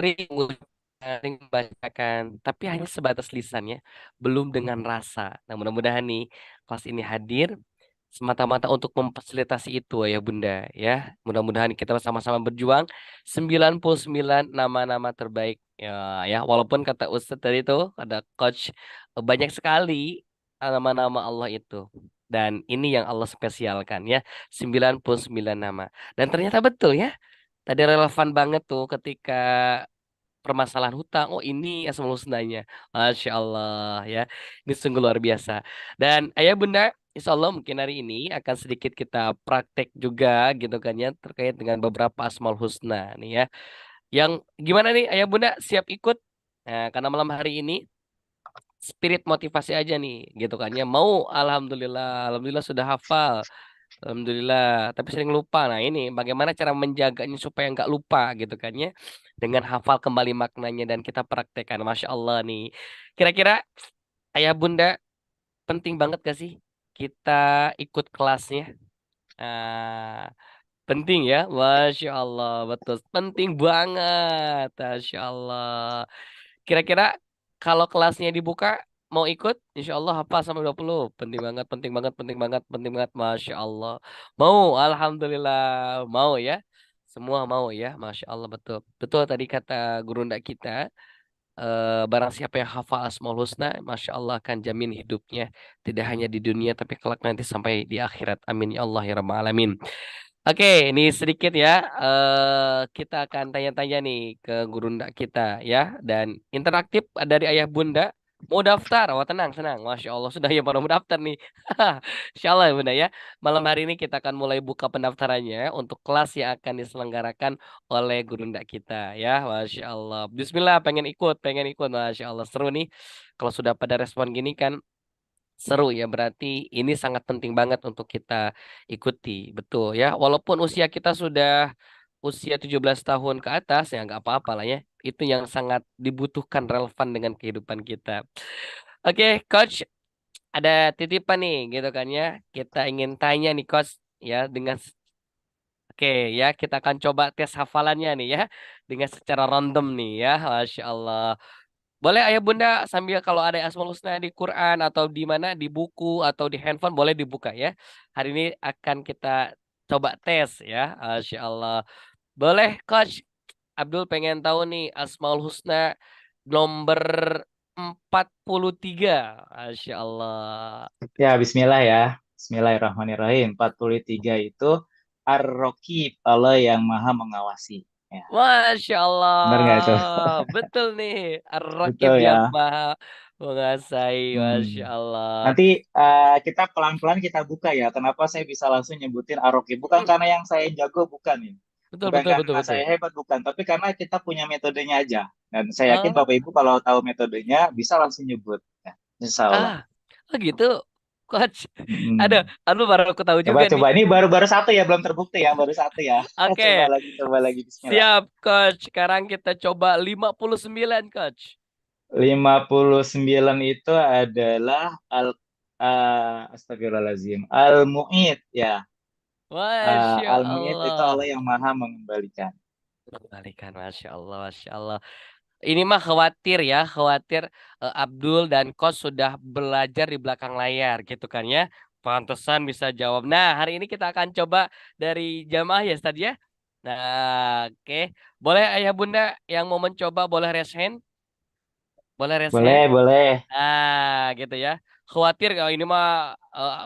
sering membacakan, tapi hanya sebatas lisannya, belum dengan rasa. Nah, mudah-mudahan nih kelas ini hadir semata-mata untuk memfasilitasi itu ya Bunda ya. Mudah-mudahan kita sama-sama berjuang 99 nama-nama terbaik ya ya. Walaupun kata Ustadz tadi itu ada coach banyak sekali nama-nama Allah itu. Dan ini yang Allah spesialkan ya, 99 nama. Dan ternyata betul ya. Tadi relevan banget tuh ketika permasalahan hutang. Oh ini asmaul husnanya. Masya Allah ya. Ini sungguh luar biasa. Dan ayah bunda, insya Allah mungkin hari ini akan sedikit kita praktek juga gitu kan ya. Terkait dengan beberapa asmaul husna nih ya. Yang gimana nih ayah bunda siap ikut? Nah, karena malam hari ini spirit motivasi aja nih gitu kan ya. Mau alhamdulillah sudah hafal. Alhamdulillah, tapi sering lupa. Nah, ini bagaimana cara menjaganya supaya nggak lupa gitu kan ya. Dengan hafal kembali maknanya dan kita praktekkan. Masya Allah nih. Kira-kira ayah bunda penting banget gak sih kita ikut kelasnya? Ah, penting ya, Masya Allah, betul. Penting banget, Masya Allah. Kira-kira kalau kelasnya dibuka, mau ikut? Insya Allah hafal sampai 20. Penting banget, penting banget, penting banget, penting banget, Masya Allah. Mau, Alhamdulillah, mau ya. Semua mau ya, Masya Allah, betul. Betul tadi kata guru ndak kita, barang siapa yang hafal Asmaul Husna, Masya Allah akan jamin hidupnya. Tidak hanya di dunia, tapi kelak nanti sampai di akhirat. Amin ya Allah ya Rabbal Alamin. Oke, ini sedikit ya. Kita akan tanya-tanya nih ke guru ndak kita ya. Dan interaktif dari ayah bunda. Mau daftar? Oh tenang, tenang. Masya Allah sudah ya baru mau daftar nih. Insya Allah ya bunda ya. Malam hari ini kita akan mulai buka pendaftarannya untuk kelas yang akan diselenggarakan oleh guru ndak kita ya. Masya Allah. Bismillah, pengen ikut, pengen ikut. Masya Allah seru nih. Kalau sudah pada respon gini kan seru ya, berarti ini sangat penting banget untuk kita ikuti, betul ya. Walaupun usia kita sudah usia 17 tahun ke atas ya nggak apa-apa lah ya. Itu yang sangat dibutuhkan relevan dengan kehidupan kita. Oke, coach, ada titipan nih gitu kan ya. Kita ingin tanya nih coach ya Oke ya, kita akan coba tes hafalannya nih ya dengan secara random nih ya. Masya Allah. Boleh ayah bunda sambil kalau ada Asmaul Husna di Quran atau di mana di buku atau di handphone boleh dibuka ya. Hari ini akan kita coba tes ya. Masya Allah. Boleh Coach Abdul pengen tahu nih Asmaul Husna nomor 43. Masya Allah. Ya, Bismillah ya. Bismillahirrahmanirrahim. 43 itu Ar-Raqib, Allah yang Maha Mengawasi. Ya, Masya benar nggak itu? Allah. Betul nih. Ar-Raqib Betul yang ya. maha menguasai. Masya Hmm. Allah. Nanti kita pelan-pelan kita buka ya. Kenapa saya bisa langsung nyebutin Aroki? Bukan Hmm, karena yang saya jago, bukan nih. betul, Bukan betul, betul, karena betul. saya hebat, bukan. Tapi karena kita punya metodenya aja. Dan saya yakin Ah, Bapak Ibu kalau tahu metodenya bisa langsung nyebut. Ya, insya Allah. ah, oh gitu. Coach. Aduh, Hmm. aduh baru aku tahu juga nih. Coba-coba. Ini baru-baru satu ya, belum terbukti ya. Baru satu ya. Oke, Coba lagi. Bismillah. siap, Coach. Sekarang kita coba 59, Coach. 59 itu adalah Astagfirullahaladzim. Al-Mu'id ya. Masya Al-Mu'id itu Allah. Allah yang maha mengembalikan. Kembalikan, Masya Allah, Masya Allah. Ini mah khawatir ya, khawatir Abdul dan Kos sudah belajar di belakang layar gitu kan ya. Pantesan bisa jawab. Nah, hari ini kita akan coba dari jamaah ya, Ustaz ya. Nah, oke. Boleh ayah bunda yang mau mencoba boleh raise hand? Boleh raise hand? Boleh. Nah, gitu ya. Khawatir kalau ini mah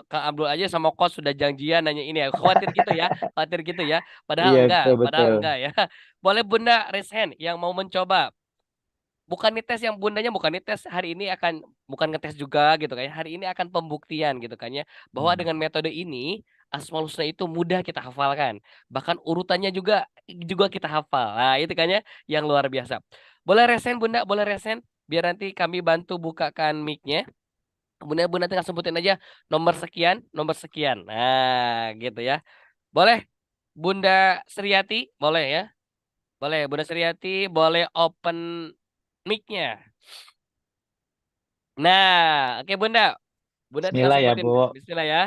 Kang Abdul aja sama Kos sudah janjian nanya ini ya. Khawatir gitu ya. Khawatir gitu ya. Iya, Padahal betul-betul. enggak ya. Boleh Bunda raise hand yang mau mencoba. Bukan dites yang bundanya bukan dites hari ini akan bukan ngetes juga gitu kan ya. Hari ini akan pembuktian gitu kan ya. Bahwa dengan metode ini Asmaul Husna itu mudah kita hafalkan. Bahkan urutannya juga kita hafal. Nah, itu kan ya yang luar biasa. Boleh resen Bunda, boleh resen biar nanti kami bantu bukakan mic-nya. Bunda Bunda tinggal sebutin aja nomor sekian, nomor sekian. Nah, gitu ya. Boleh Bunda Sriati, boleh ya? Boleh Bunda Sriati, boleh open mic-nya. Nah, oke Bunda. Bunda tinggal Bismillah ya, sebutin. Bu. Bismillah ya.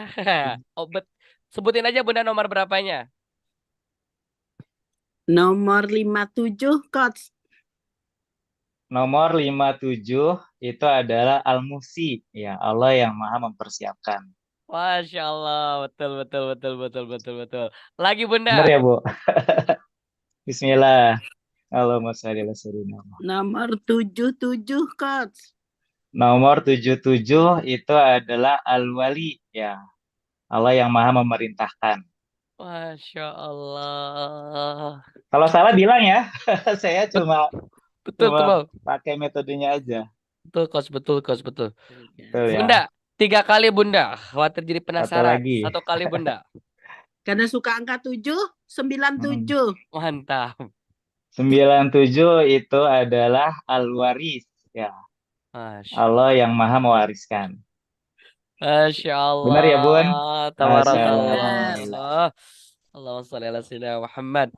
Oh, sebutin aja Bunda nomor berapanya. Nomor 57, Coach. Nomor 57 itu adalah Al-Muhsi. Ya, Allah yang maha mempersiapkan. Masya Allah. Betul, betul, betul, betul, betul, betul. Lagi Bunda. Benar ya, Bu? Bismillah. Allahumma sholli ala sayyidina Muhammad. Nomor 77, Coach. Nomor 77 itu adalah Al-Wali. Ya, Allah yang maha memerintahkan. Masya Allah. Kalau salah bilang ya. Saya Bet- cuma Betul, cuma betul. pakai metodenya aja. Betul, Coach. Betul, Coach. Betul. Betul Bunda, ya. 3 kali Bunda. Khawatir jadi Satu penasaran. lagi. 1 kali Bunda. Karena suka angka 7, Hmm. 97. Mantap. 97 itu adalah Al-Waris. Ya, Masya Allah Allah. yang maha mewariskan. Masya Benar ya, Bun? Allah. Masya Allah. Benar. Alhamdulillah. Tabarakallah. Allahumma sholli ala sayyidina Muhammad.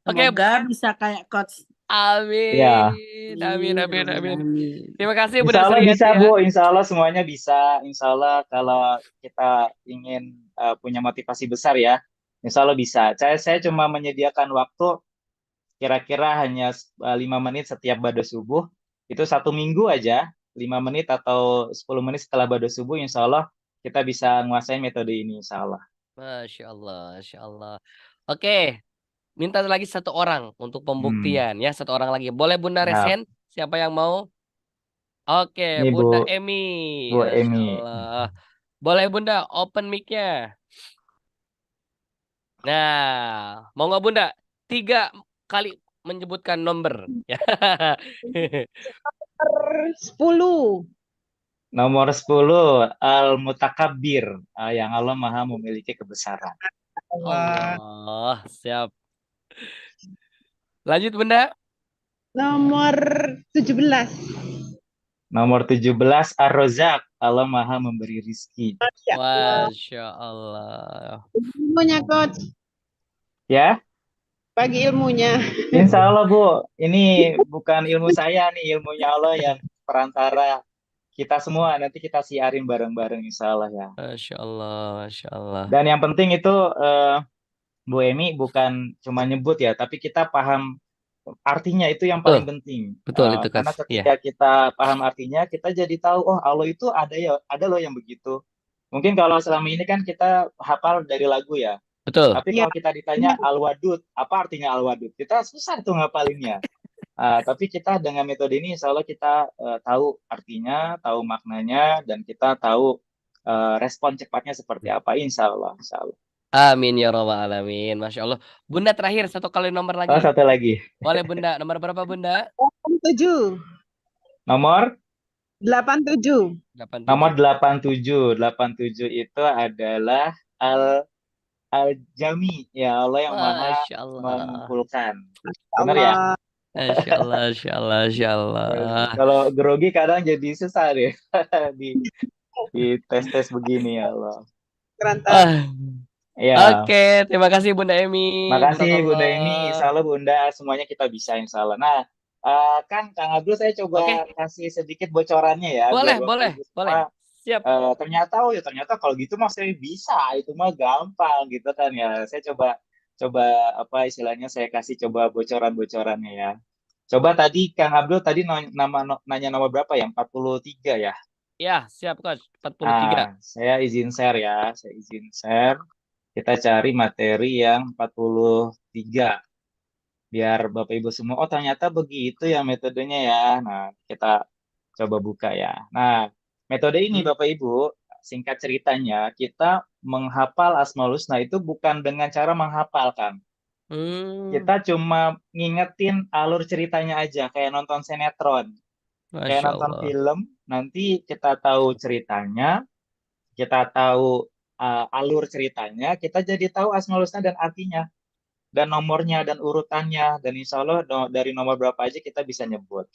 Oke, Semoga bisa kayak Coach. amin. Ya, Amin, Amin, amin, amin. amin. Terima kasih insya Bunda Allah bisa, Suryati ya. Bu. Insya Allah semuanya bisa. Insya Allah kalau kita ingin punya motivasi besar ya, insya Allah bisa. Saya cuma menyediakan waktu kira-kira hanya 5 menit setiap bada subuh. Itu 1 minggu aja, 5 menit atau 10 menit setelah bada subuh, insya Allah kita bisa nguasain metode ini, insya Allah. Masya Allah, Masya Allah. Oke, minta lagi 1 orang untuk Hmm, pembuktian ya. 1 orang lagi. Boleh Bunda ya. Resen? Siapa yang mau? Oke, Ini Bunda Bu, Emi. Bu Masya Emi. Allah. Boleh Bunda open mic-nya. Nah, mau nggak Bunda? 3 kali menyebutkan nomor. Ya. 10. Nomor 10, Al-Mutakabbir, yang Allah Maha memiliki kebesaran. Allah. Allah, siap. Lanjut Bunda. Nomor 17. Nomor 17, Ar-Rozak, Allah Maha memberi rizki. Ya. Masya Allah. Ilmunya, Coach. Ya, Bagi ilmunya. insya Allah Bu, ini bukan ilmu saya nih, ilmunya Allah yang perantara kita semua. Nanti kita siarin bareng-bareng insya Allah ya. Masya Allah, Masya Allah. Dan yang penting itu Bu Emi bukan cuma nyebut ya, tapi kita paham artinya itu yang paling Betul, penting. betul itu Karena Coach. Iya, ketika kita paham artinya, kita jadi tahu, oh Allah itu ada ya, ada loh yang begitu. Mungkin kalau selama ini kan kita hafal dari lagu ya. betul. Tapi Ya. kalau kita ditanya Al-Wadud, apa artinya Al-Wadud? Kita susah tuh ngapalinnya. Tapi kita dengan metode ini, insya Allah kita tahu artinya, tahu maknanya, dan kita tahu respon cepatnya seperti apa. Insya Allah, insya Allah. Amin ya rabbal alamin. Masya Allah. Bunda terakhir satu kali nomor Oh, lagi. satu lagi. Boleh Bunda. Nomor berapa Bunda? 7. Nomor 87. nomor 87. 87. 87 itu adalah Al-Jami. Ya Allah yang Maha Masya Allah. mengumpulkan. Benar ya? Allah. Masya Allah. Masya Allah. Masya Allah. Kalau grogi kadang jadi susah deh di tes-tes begini ya Allah. Kerantap. Ah, Ya, oke. Terima kasih Bunda Emi. makasih Bunda Emi. Barakallah. Insya Allah Bunda semuanya kita bisa Insya Allah. Nah, kan Kang Abdul saya coba Oke. kasih sedikit bocorannya ya biar Boleh. Bapak Boleh. Ibu Boleh. semua Siap. ternyata ternyata kalau gitu mah saya bisa itu mah gampang gitu kan ya. Saya coba coba apa istilahnya saya kasih coba bocoran-bocorannya ya. Coba tadi Kang Abdul tadi nanya nomor berapa ya? 43 ya. Ya, siap Coach. 43. Saya izin share ya. Saya izin share. Kita cari materi yang 43 biar Bapak Ibu semua oh ternyata begitu ya metodenya ya. Nah, kita coba buka ya. Nah, metode ini Hmm. Bapak Ibu, singkat ceritanya kita menghafal Asmaul Husna itu bukan dengan cara menghafal kan. Hmm. Kita cuma ngingetin alur ceritanya aja kayak nonton sinetron, kayak Masya nonton Allah. film, nanti kita tahu ceritanya, kita tahu alur ceritanya, kita jadi tahu Asmaul Husna dan artinya dan nomornya dan urutannya dan insya Allah dari nomor berapa aja kita bisa nyebut.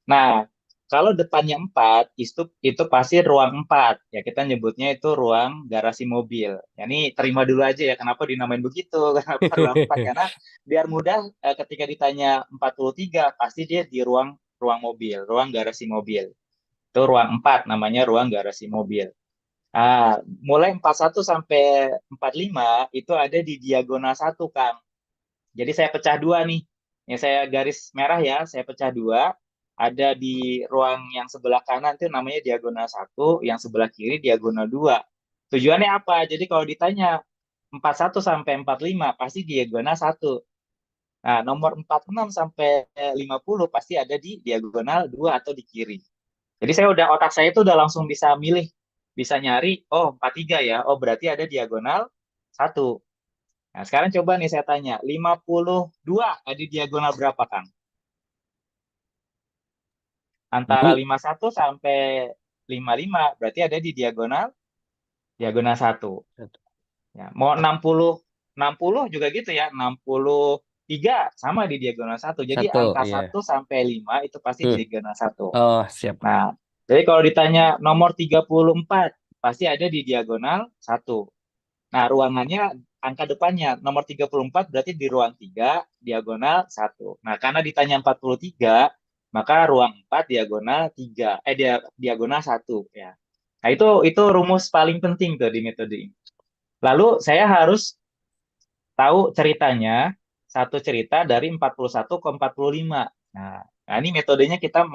Nah, kalau depannya 4 itu pasti ruang 4. Ya, kita nyebutnya itu ruang garasi mobil. Ya, ini terima dulu aja ya kenapa dinamain begitu. Kenapa ruang 4? Karena biar mudah ketika ditanya 43 pasti dia di ruang ruang mobil, ruang garasi mobil. Itu ruang 4 namanya ruang garasi mobil. Mulai 41 sampai 45 itu ada di diagonal 1, Kang. Jadi saya pecah dua nih. Yang saya garis merah ya, saya pecah dua. Ada di ruang yang sebelah kanan itu namanya diagonal 1, yang sebelah kiri diagonal 2. Tujuannya apa? Jadi kalau ditanya 41 sampai 45 pasti diagonal 1. Nah, nomor 46 sampai 50 pasti ada di diagonal 2 atau di kiri. Jadi otak saya itu udah langsung bisa milih, bisa nyari, oh 43 ya, oh berarti ada diagonal 1. Nah, sekarang coba nih saya tanya, 52 ada diagonal berapa, Kang? Antara Du. 51 sampai 55, berarti ada di diagonal diagonal 1. Ya, mau 60 juga gitu ya, 63 sama di diagonal 1. Jadi Satu. angka Iya. 1 sampai 5 itu pasti di Hmm. diagonal 1. Oh, siap. Nah, jadi kalau ditanya nomor 34, pasti ada di diagonal 1. Nah, ruangannya angka depannya nomor 34 berarti di ruang 3 diagonal 1. Nah, karena ditanya 43, maka ruang 4 diagonal 3 diagonal 1 ya. Nah, itu rumus paling penting tuh di metode ini. Lalu saya harus tahu ceritanya satu cerita dari 41 ke 45. Nah, ini metodenya kita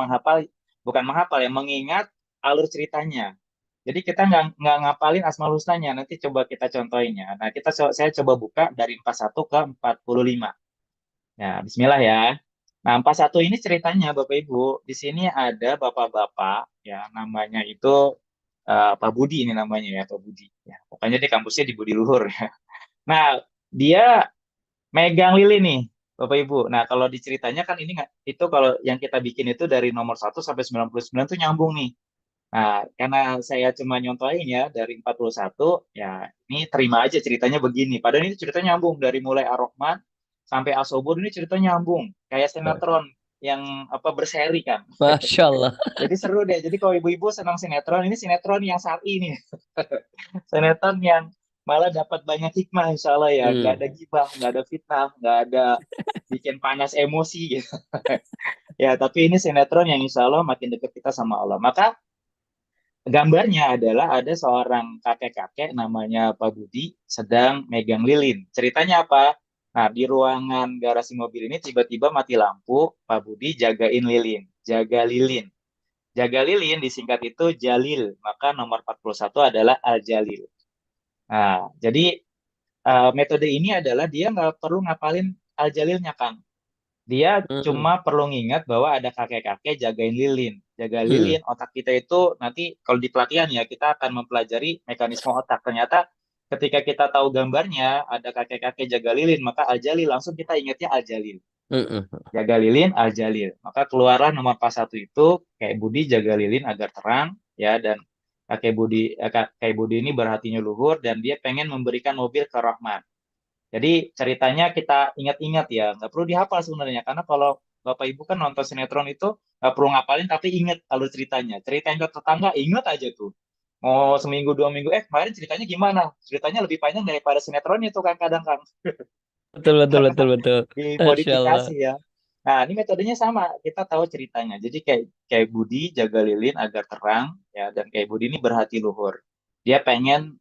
bukan menghafal ya, mengingat alur ceritanya. Jadi kita nggak ngapalin Asmaul Husnanya. Nanti coba kita contohin ya. Nah, saya coba buka dari 41 ke 45. Ya, bismillah ya. Nah, 41 ini ceritanya Bapak Ibu. Di sini ada bapak-bapak ya namanya itu Pak Budi ini namanya ya, Pak Budi. Ya, pokoknya di kampusnya di Budi Luhur ya. Nah, dia megang lilin nih, Bapak Ibu. Nah, kalau diceritanya kan ini nggak itu kalau yang kita bikin itu dari nomor 1 sampai 99 tuh nyambung nih. Nah, karena saya cuma nyontohin ya dari 41, ya ini terima aja ceritanya begini. Padahal ini ceritanya nyambung dari mulai Ar-Rahman sampai As-Sobur ini ceritanya nyambung. Kayak sinetron yang berseri kan. Masya Allah. Jadi seru deh. Jadi kalau ibu-ibu senang sinetron, ini sinetron yang syar'i nih. Sinetron yang malah dapat banyak hikmah insya Allah ya. Nggak ada Hmm. gibah, nggak ada fitnah, nggak ada bikin panas emosi gitu. Ya, tapi ini sinetron yang insya Allah makin dekat kita sama Allah. Maka gambarnya adalah ada seorang kakek-kakek namanya Pak Budi sedang megang lilin. Ceritanya apa? Nah, di ruangan garasi mobil ini tiba-tiba mati lampu, Pak Budi jagain lilin, jaga lilin. Jaga lilin disingkat itu Jalil, maka nomor 41 adalah Al-Jalil. Nah, jadi metode ini adalah dia nggak perlu ngapalin Al-Jalilnya, Kang. Dia Hmm. cuma perlu ngingat bahwa ada kakek-kakek jagain lilin. Jaga Hmm. lilin, otak kita itu nanti kalau di pelatihan ya, kita akan mempelajari mekanisme otak. Ternyata ketika kita tahu gambarnya ada kakek-kakek jaga lilin, maka Al-Jalil langsung kita ingatnya Al-Jalil. Mm-mm. Jaga lilin Al-Jalil. Maka keluarlah nomor pas satu itu kayak Budi jaga lilin agar terang ya, dan kakek Budi ini berhatinya luhur dan dia pengen memberikan mobil ke Rahman. Jadi ceritanya kita ingat-ingat ya, nggak perlu dihafal sebenarnya karena kalau Bapak Ibu kan nonton sinetron itu nggak perlu ngapalin tapi ingat alur ceritanya. Cerita yang ke tetangga ingat aja tuh. Mau seminggu 2 minggu, kemarin ceritanya gimana? Ceritanya lebih panjang daripada sinetronnya tuh kan kadang kan. Betul, betul, betul, betul. Masya Allah. Dimodifikasi ya. Nah, ini metodenya sama. Kita tahu ceritanya. Jadi kayak kayak Budi jaga lilin agar terang ya, dan kayak Budi ini berhati luhur. Dia pengen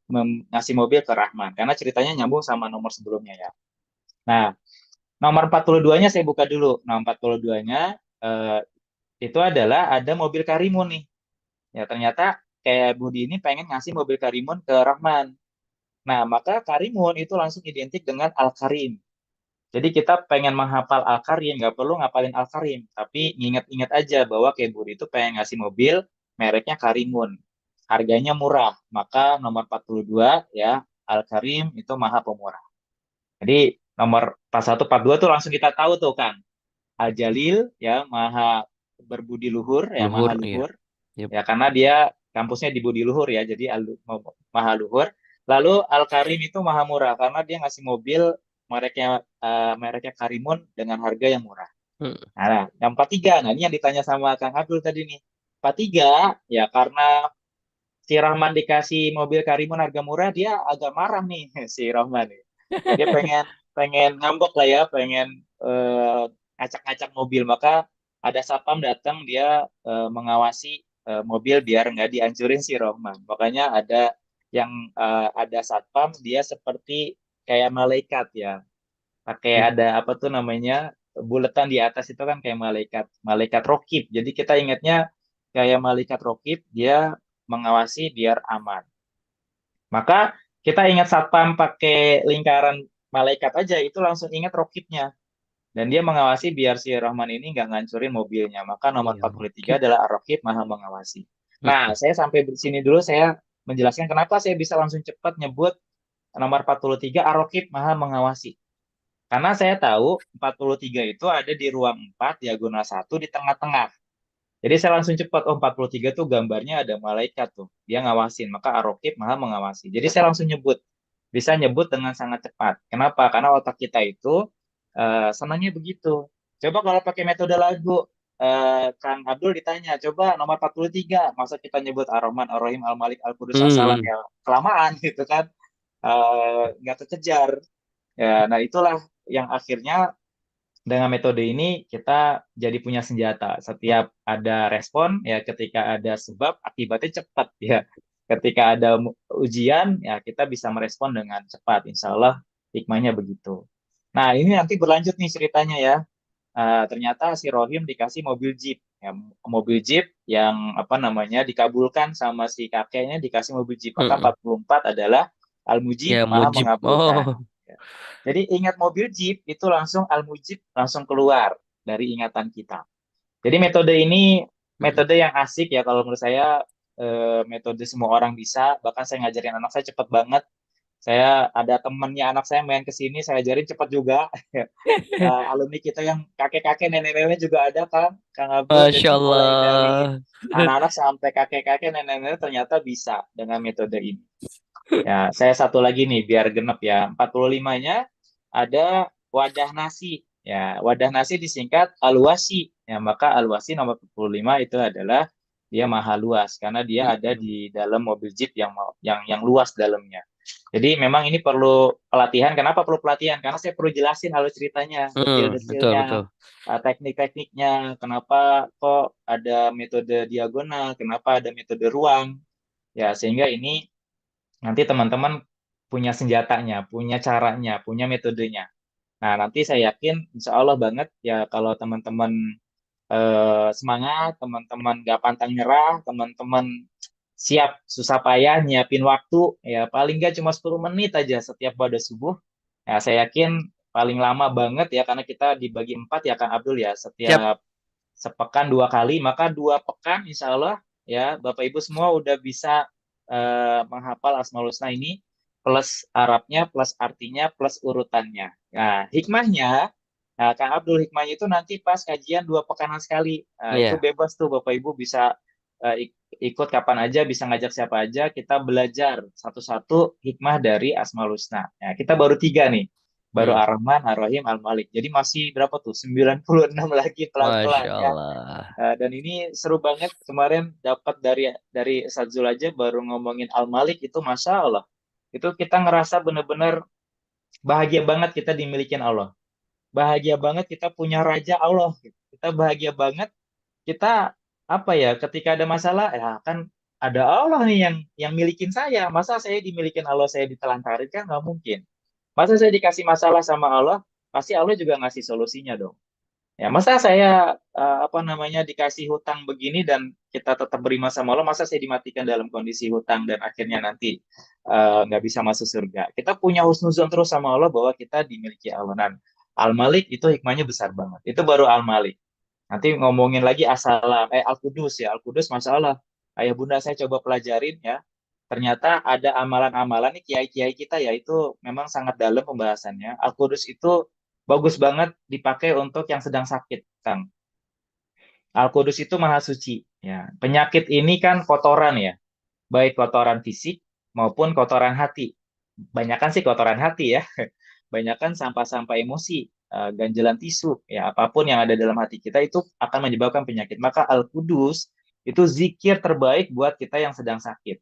ngasih mobil ke Rahman karena ceritanya nyambung sama nomor sebelumnya ya. Nah, nomor 42-nya saya buka dulu. Nomor 42-nya itu adalah ada mobil Karimun nih. Ya, ternyata kayak Budi ini pengen ngasih mobil Karimun ke Rahman. Nah, maka Karimun itu langsung identik dengan Al-Karim. Jadi kita pengen menghafal Al-Karim, nggak perlu ngapalin Al-Karim, tapi nginget-inget aja bahwa kayak Budi itu pengen ngasih mobil, mereknya Karimun. Harganya murah, maka nomor 42 ya, Al-Karim itu maha pemurah. Jadi nomor 41, 42 tuh langsung kita tahu tuh kan. Al-Jalil ya, maha berbudi luhur, ya Luhur, maha iya. luhur. Yep. Ya karena dia kampusnya di Budi Luhur ya, jadi maha luhur. Lalu Al-Karim itu maha murah karena dia ngasih mobil mereknya Karimun dengan harga yang murah. Mm. Nah, yang 43, nah ini yang ditanya sama Kang Abdul tadi nih. 43 ya karena si Rahman dikasih mobil Karimun harga murah, dia agak marah nih si Rahman nih. Dia pengen pengen ngambek lah ya, pengen ngacak-ngacak mobil. Maka ada satpam datang, dia mengawasi mobil biar nggak dihancurin si Rahman. Makanya ada satpam, dia seperti kayak malaikat ya. Pakai Mm. ada apa tuh namanya, buletan di atas itu kan kayak malaikat malaikat rokib. Jadi kita ingatnya kayak malaikat rokib, dia mengawasi biar aman. Maka kita ingat satpam pakai lingkaran malaikat aja itu langsung ingat rokibnya. Dan dia mengawasi biar si Rahman ini nggak ngancurin mobilnya. Maka nomor Iya, oke. 43 adalah Ar-Raqib, maha mengawasi. Mm. Nah, saya sampai di sini dulu, saya menjelaskan kenapa saya bisa langsung cepat nyebut nomor 43 Ar-Raqib, maha mengawasi. Karena saya tahu 43 itu ada di ruang 4, diagonal 1 di tengah-tengah. Jadi saya langsung cepat, 43 tuh gambarnya ada malaikat tuh. Dia ngawasin, maka Ar-Raqib maha mengawasi. Jadi saya langsung nyebut. Bisa nyebut dengan sangat cepat. Kenapa? Karena otak kita itu senangnya begitu. Coba kalau pakai metode lagu, Kang Abdul ditanya, coba nomor 43, masa kita nyebut Ar-Rahman, Ar-Rahim, Al-Malik, Al-Qudus, As-Salam, Mm. ya kelamaan gitu kan. Nggak terkejar. Ya, nah itulah yang akhirnya dengan metode ini kita jadi punya senjata. Setiap ada respon, ya ketika ada sebab, akibatnya cepat ya. Ketika ada ujian, ya kita bisa merespon dengan cepat. Insya Allah hikmahnya begitu. Nah, ini nanti berlanjut nih ceritanya ya. Ternyata si Rohim dikasih mobil Jeep. Ya, mobil Jeep yang apa namanya dikabulkan sama si kakeknya, dikasih mobil Jeep. Maka Mm. 44 adalah Ya, Al-Mujib, maha mujib. mengabulkan. Oh. Ya. Jadi ingat mobil Jeep itu langsung Al-Mujib langsung keluar dari ingatan kita. Jadi metode ini Mm. metode yang asik ya kalau menurut saya, metode semua orang bisa. Bahkan saya ngajarin anak saya cepet banget. Saya ada temennya anak saya main ke sini, saya ajarin cepet juga. Alumni kita yang kakek-kakek nenek-nenek juga ada kan, Kang Abdul. Masya Jadi mulai dari Allah. anak-anak sampai kakek-kakek nenek-nenek ternyata bisa dengan metode ini. Ya, saya satu lagi nih biar genep ya. 45-nya ada wadah nasi. Ya, wadah nasi disingkat al-wasi. Ya, maka al-wasi nomor 45 itu adalah dia maha luas karena dia ada Mm. di dalam mobil Jeep yang luas dalamnya. Jadi memang ini perlu pelatihan. Kenapa perlu pelatihan? Karena saya perlu jelasin alur ceritanya, Betul, betul. detil-detilnya, teknik-tekniknya. Kenapa kok ada metode diagonal? Kenapa ada metode ruang? Ya, sehingga ini nanti teman-teman punya senjatanya, punya caranya, punya metodenya. Nah, nanti saya yakin insya Allah banget ya kalau teman-teman semangat, teman-teman gak pantang nyerah, teman-teman siap susah payah nyiapin waktu, ya paling nggak cuma 10 menit aja setiap pada subuh. Ya, saya yakin paling lama banget ya karena kita dibagi 4 ya Kang Abdul ya, Siap. setiap sepekan 2 kali, maka 2 pekan insya Allah ya Bapak Ibu semua udah bisa menghafal Asmaul Husna ini. plus Arabnya, plus artinya, plus urutannya. Nah, hikmahnya, nah, Kang Abdul, hikmahnya itu nanti pas kajian 2 pekanan sekali. Nah, itu Iya. bebas tuh Bapak Ibu bisa ikut kapan aja, bisa ngajak siapa aja, kita belajar satu-satu hikmah dari Asmaul Husna. Nah, kita baru 3 nih. Baru Hmm. Ar-Rahman, Ar-Rahim, Al-Malik. Jadi masih berapa tuh? 96 lagi pelan-pelan Masya ya. Allah. Dan ini seru banget kemarin dapat dari Sadzul aja baru ngomongin Al-Malik itu Masya Allah. Itu kita ngerasa bener-bener bahagia banget kita dimilikin Allah. Bahagia banget kita punya Raja Allah. Kita bahagia banget kita apa ya ketika ada masalah ya kan ada Allah nih yang milikin saya. Masa saya dimilikin Allah saya ditelantarin kan nggak mungkin. Masa saya dikasih masalah sama Allah pasti Allah juga ngasih solusinya dong. Ya, masa saya apa namanya dikasih hutang begini dan kita tetap beriman sama Allah, masa saya dimatikan dalam kondisi hutang dan akhirnya nanti nggak bisa masuk surga. Kita punya husnuzon terus sama Allah bahwa kita dimiliki Allah. Dan Al-Malik itu hikmahnya besar banget. Itu baru Al-Malik. Nanti ngomongin lagi Al-Qudus ya. Al-Qudus, Masya Allah. Ayah bunda saya coba pelajarin ya. Ternyata ada amalan-amalan nih kiai-kiai kita ya itu memang sangat dalam pembahasannya. Al-Qudus itu bagus banget dipakai untuk yang sedang sakit, Kang. Al-Qudus itu maha suci. Ya, penyakit ini kan kotoran ya, baik kotoran fisik maupun kotoran hati. Banyakan sih kotoran hati ya, banyakan sampah-sampah emosi, ganjelan tisu, ya apapun yang ada dalam hati kita itu akan menyebabkan penyakit. Maka Al-Qudus itu zikir terbaik buat kita yang sedang sakit.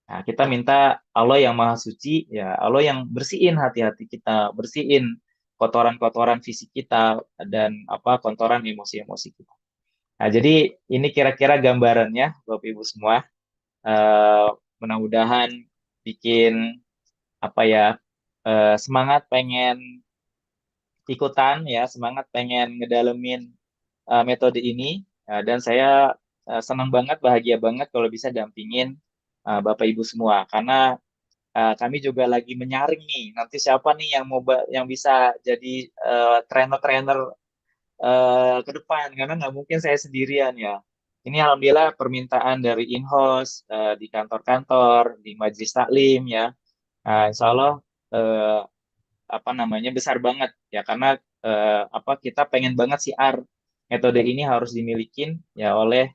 Nah, kita minta Allah yang maha suci, ya Allah yang bersihin hati-hati kita, bersihin kotoran-kotoran fisik kita dan apa kotoran emosi-emosi kita. Nah, jadi ini kira-kira gambarannya, Bapak Ibu semua. Eh, Mudah-mudahan bikin apa ya semangat pengen ikutan ya, semangat pengen ngedalemin metode ini. Dan saya senang banget, bahagia banget kalau bisa dampingin Bapak Ibu semua karena kami juga lagi menyaring nih nanti siapa nih yang bisa jadi trainer-trainer ke depan karena nggak mungkin saya sendirian ya. Ini alhamdulillah permintaan dari in-house di kantor-kantor, di majelis taklim ya. Nah, insya Allah eh, apa namanya besar banget ya karena apa kita pengen banget siar metode ini harus dimilikin ya oleh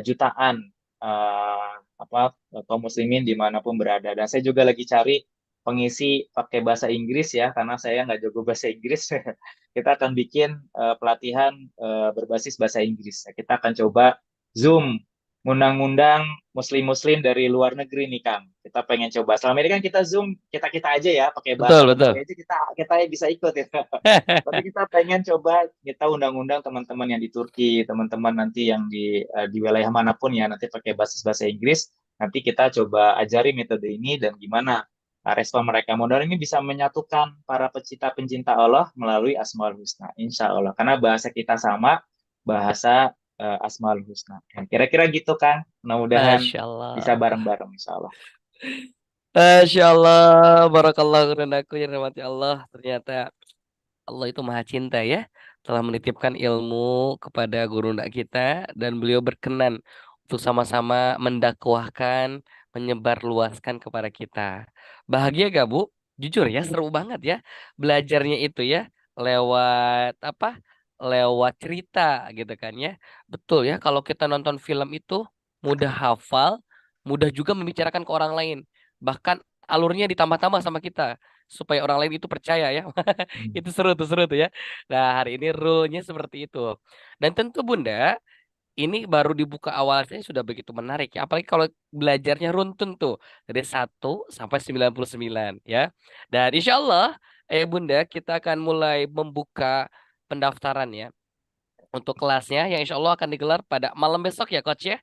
jutaan eh, apa kaum muslimin dimanapun berada dan saya juga lagi cari pengisi pakai bahasa Inggris ya karena saya nggak jago bahasa Inggris kita akan bikin pelatihan berbasis bahasa Inggris. Kita akan coba Zoom ngundang-ngundang muslim-muslim dari luar negeri nih Kang. Kita pengen coba. Selama ini kan kita Zoom kita-kita aja ya, pakai bahasa Betul, betul. manusia aja kita bisa ikut ya. Tapi kita pengen coba kita undang-undang teman-teman yang di Turki, teman-teman nanti yang di wilayah manapun ya, nanti pakai bahasa Inggris. Nanti kita coba ajari metode ini dan gimana respon mereka. Modal ini bisa menyatukan para pencinta Allah melalui Asmaul Husna, insya Allah. Karena bahasa kita sama, bahasa Asmaul Husna. Ya, kira-kira gitu kan. Mudah-mudahan Masya bisa Allah. bareng-bareng, insya Allah. Masya Allah. Barakallah karena aku yang dirahmati Allah. Ternyata Allah itu maha cinta ya. Telah menitipkan ilmu kepada guru ndak kita. Dan beliau berkenan untuk sama-sama mendakwahkan, menyebarluaskan kepada kita. Bahagia gak Bu? Jujur ya, seru banget ya. Belajarnya itu ya. Lewat apa? Lewat cerita gitu kan ya. Betul ya, kalau kita nonton film itu mudah hafal, mudah juga membicarakan ke orang lain. Bahkan alurnya ditambah-tambah sama kita supaya orang lain itu percaya ya. Hmm. Itu seru tuh ya. Nah, hari ini rule-nya seperti itu. Dan tentu Bunda, ini baru dibuka awal saya sudah begitu menarik ya. Apalagi kalau belajarnya runtun tuh dari 1 sampai 99 ya. Dan insya Allah Bunda kita akan mulai membuka pendaftaran ya untuk kelasnya yang insya Allah akan digelar pada malam besok ya Coach ya.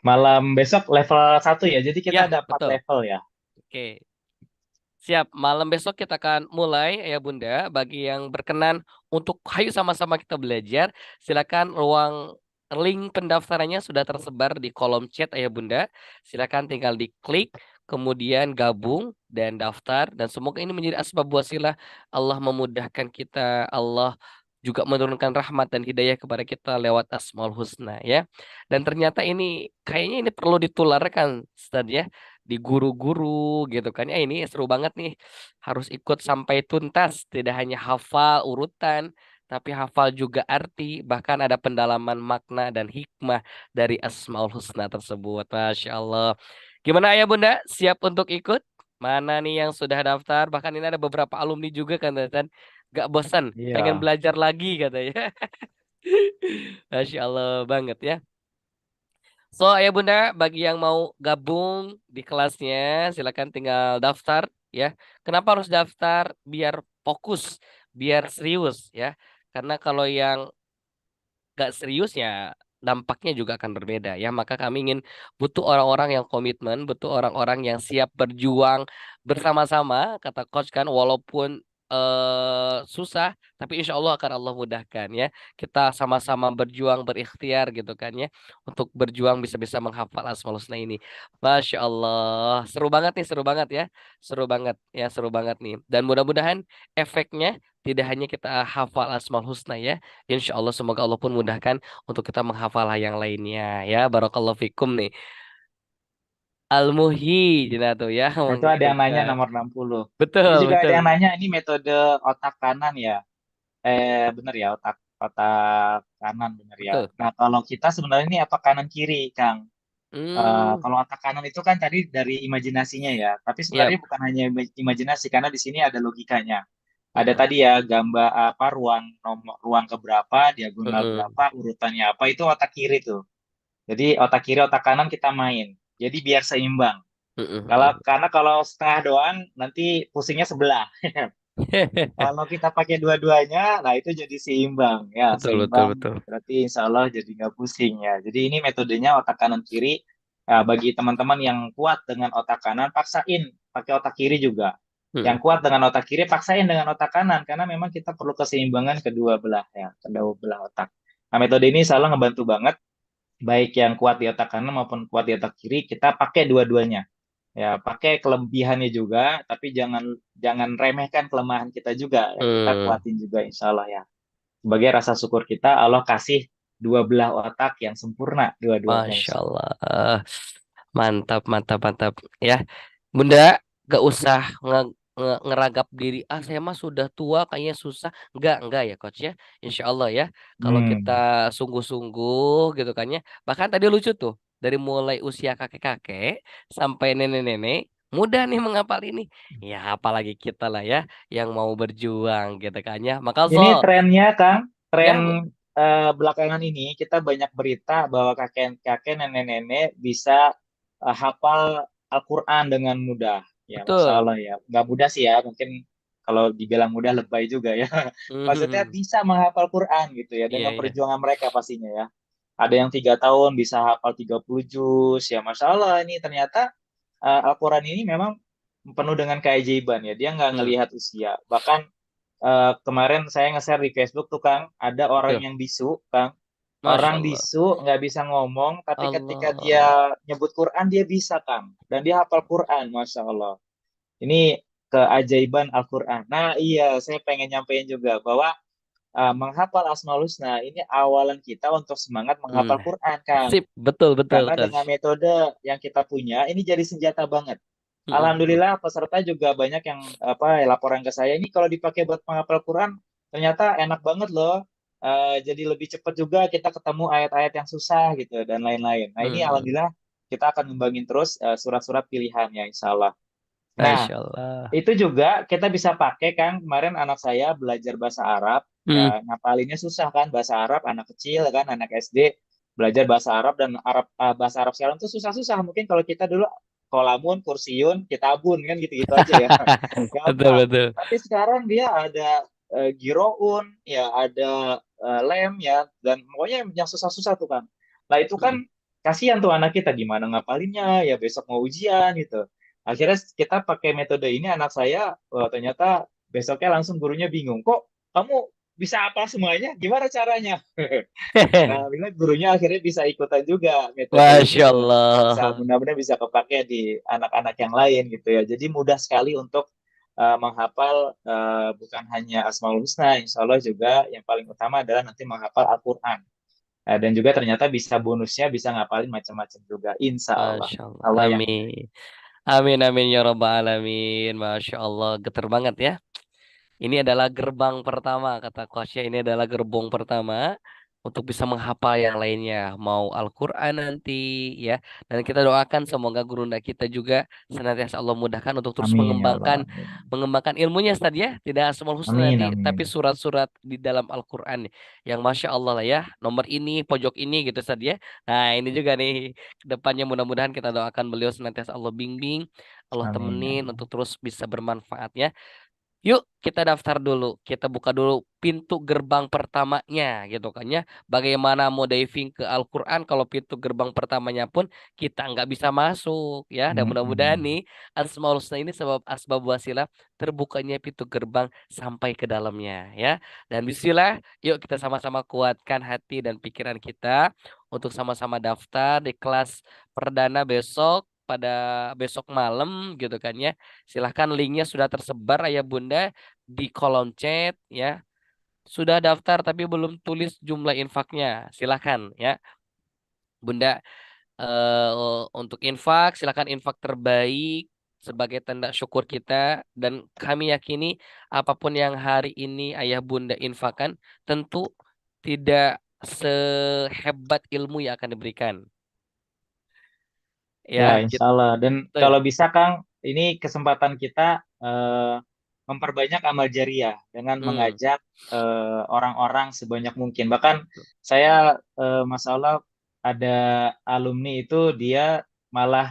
Malam besok level 1 ya, jadi kita Ya, ada 4 betul. level ya. Oke. Siap, malam besok kita akan mulai ya Bunda. Bagi yang berkenan untuk hayu sama-sama kita belajar, silakan ruang link pendaftarannya sudah tersebar di kolom chat ya Bunda. Silakan tinggal diklik, kemudian gabung dan daftar dan semoga ini menjadi asbab wasilah Allah memudahkan kita, Allah juga menurunkan rahmat dan hidayah kepada kita lewat Asmaul Husna ya. Dan ternyata ini kayaknya ini perlu ditularkan Ustaz ya di guru-guru gitu kan. Ya ini seru banget nih. Harus ikut sampai tuntas, tidak hanya hafal urutan, tapi hafal juga arti, bahkan ada pendalaman makna dan hikmah dari Asmaul Husna tersebut. Masya Allah. Gimana ayah bunda? Siap untuk ikut? Mana nih yang sudah daftar? Bahkan ini ada beberapa alumni juga kan, dan gak bosan, pengen Iya. belajar lagi katanya. Masya Allah banget ya. So, ayah bunda, bagi yang mau gabung di kelasnya, silakan tinggal daftar ya. Kenapa harus daftar? Biar fokus, biar serius ya. Karena kalau yang gak serius ya dampaknya juga akan berbeda ya. Maka kami ingin butuh orang-orang yang komitmen, butuh orang-orang yang siap berjuang bersama-sama, kata coach kan, walaupun susah, tapi insya Allah akan Allah mudahkan ya. Kita sama-sama berjuang, berikhtiar gitu kan ya, untuk berjuang bisa-bisa menghafal Asmaul Husna ini. Masya Allah, seru banget nih, seru banget ya, seru banget ya, seru banget nih. Dan mudah-mudahan efeknya tidak hanya kita hafal Asmaul Husna ya, insya Allah semoga Allah pun mudahkan untuk kita menghafal yang lainnya ya. Barakallahu fikum nih. Al-Muhyi Cina tuh ya Nah, itu ada yang nanya mengirimkan. nomor 60. Ini Betul, juga ada betul. yang nanya, ini metode otak kanan ya. Bener ya, otak otak kanan bener ya. Betul. Nah, kalau kita sebenarnya ini otak kanan kiri, Kang. Hmm, Kalau otak kanan itu kan tadi dari imajinasinya ya, tapi yap. sebenarnya bukan hanya imajinasi karena di sini ada logikanya. Ada Mm-mm. tadi ya gambar apa ruang keberapa, diagonal Mm-mm. berapa, urutannya apa itu otak kiri tuh. Jadi otak kiri otak kanan kita main. Jadi biar seimbang. Mm-mm. Karena kalau setengah doang nanti pusingnya sebelah. Kalau kita pakai dua-duanya, nah itu jadi seimbang ya, Betul, betul, seimbang. betul. Berarti insya Allah jadi nggak pusing ya. Jadi ini metodenya otak kanan kiri. Nah, bagi teman-teman yang kuat dengan otak kanan, paksain pakai otak kiri juga. Yang Mm-mm. kuat dengan otak kiri, paksain dengan otak kanan karena memang kita perlu keseimbangan kedua belah ya, kedua belah otak. Nah, metode ini insya Allah ngebantu banget, baik yang kuat di otak kanan maupun kuat di otak kiri, kita pakai dua-duanya. Ya, pakai kelebihannya juga, tapi jangan jangan remehkan kelemahan kita juga. Ya, kita Hmm, kuatin juga insya Allah ya. Sebagai rasa syukur kita, Allah kasih dua belah otak yang sempurna dua-duanya Masya insya Allah. Allah. Mantap, mantap, mantap. Ya, Bunda, gak usah ngeragap diri. Ah, saya mah sudah tua, kayaknya susah. Enggak ya, Coach ya. Insya Allah ya. Kalau kita Hmm. sungguh-sungguh gitu kan ya. Bahkan tadi lucu tuh. Dari mulai usia kakek-kakek sampai nenek-nenek. Mudah nih menghafal ini. Ya, apalagi kita lah ya. Yang mau berjuang gitu kan ya. Maka so, Ini trennya, Kang, tren ya, belakangan ini kita banyak berita bahwa kakek-kakek, nenek-nenek bisa hafal Al-Quran dengan mudah. Ya, Masya betul. Allah ya. Nggak mudah sih ya, mungkin kalau dibilang mudah lebay juga ya. Maksudnya Mhm. bisa menghafal Quran gitu ya, Iya, dengan iya. perjuangan mereka pastinya ya. Ada yang 3 tahun bisa hafal 30 juz, ya Masya Allah ini ternyata Al-Quran ini memang penuh dengan keajaiban ya. Dia nggak Hmm, ngelihat usia. Bahkan kemarin saya nge-share di Facebook tuh Kang, ada orang betul. yang bisu, Kang. Masya Orang Allah. bisu nggak bisa ngomong, tapi ketika dia Allah. nyebut Quran dia bisa, Kang. Dan dia hafal Quran, Masya Allah. Ini keajaiban Al-Quran. Nah iya, saya pengen nyampein juga bahwa menghafal Asmaul Husna ini awalan kita untuk semangat Hmm. menghafal Quran, Kang. Sip, betul betul Karena dengan coach. metode yang kita punya, ini jadi senjata banget. Hmm. Alhamdulillah peserta juga banyak yang laporan ke saya ini kalau dipakai buat menghafal Quran ternyata enak banget loh. Jadi lebih cepat juga kita ketemu ayat-ayat yang susah gitu dan lain-lain. Nah ini Hmm. alhamdulillah kita akan ngembangin terus surat-surat pilihan ya insya Allah. Nah Masya Allah. itu juga kita bisa pakai kan kemarin anak saya belajar bahasa Arab Hmm. ya ngapalinnya susah kan bahasa Arab anak kecil kan anak SD belajar bahasa Arab dan bahasa Arab sekarang tuh susah-susah mungkin kalau kita dulu kolamun, kursiun, kitabun kan gitu-gitu aja ya Betul gampang betul. tapi sekarang dia ada giroun ya ada lem ya dan pokoknya yang susah-susah tuh kan nah itu kan Hmm. kasihan tuh anak kita gimana ngapalinnya ya besok mau ujian gitu akhirnya kita pakai metode ini anak saya ternyata besoknya langsung gurunya bingung kok kamu bisa apa semuanya gimana caranya nah bila gurunya akhirnya bisa ikutan juga metode Masya ini dan bisa Allah. benar-benar bisa kepake di anak-anak yang lain gitu ya jadi mudah sekali untuk menghafal bukan hanya Asmaul Husna insya Allah juga yang paling utama adalah nanti menghafal Al-Quran. Dan juga ternyata bisa bonusnya bisa ngapalin macam-macam juga insya Allah Masya Allah. Allah yang Amin. Amin amin ya rabbal alamin. Masya Allah, geter banget ya. Ini adalah gerbang pertama, kata Kosya. Ini adalah gerbong pertama untuk bisa menghafal yang lainnya. Mau Al-Quran nanti, ya. Dan kita doakan semoga gurunda kita juga senantiasa Allah mudahkan untuk terus Amin ya Allah. mengembangkan Amin. mengembangkan ilmunya, Ustaz ya. Tidak Asmaul Husna Amin, nanti, tapi amin. surat-surat di dalam Al-Quran yang Masya Allah lah ya. Nomor ini, pojok ini gitu, Ustaz ya. Nah, ini juga nih, kedepannya mudah-mudahan kita doakan beliau senantiasa Allah bimbing, Allah Amin ya temenin Allah. untuk terus bisa bermanfaat ya. Yuk kita daftar dulu, kita buka dulu pintu gerbang pertamanya gitu kan ya. Bagaimana mau diving ke Al-Quran kalau pintu gerbang pertamanya pun kita nggak bisa masuk ya. Dan mudah-mudahan Mm-mm. nih Asmaul Husna ini sebab asbab wasilah terbukanya pintu gerbang sampai ke dalamnya ya. Dan bismillah, yuk kita sama-sama kuatkan hati dan pikiran kita untuk sama-sama daftar di kelas perdana besok pada besok malam gitu kan ya. Silahkan linknya sudah tersebar ayah bunda di kolom chat ya. Sudah daftar tapi belum tulis jumlah infaknya. Silahkan ya bunda, untuk infak silahkan infak terbaik sebagai tanda syukur kita. Dan kami yakini apapun yang hari ini ayah bunda infakan tentu tidak sehebat ilmu yang akan diberikan Ya, ya insya gitu. Allah. Dan kalau bisa, Kang, ini kesempatan kita memperbanyak amal jariah dengan Hmm. mengajak orang-orang sebanyak mungkin. Bahkan saya, Masya Allah, ada alumni itu dia malah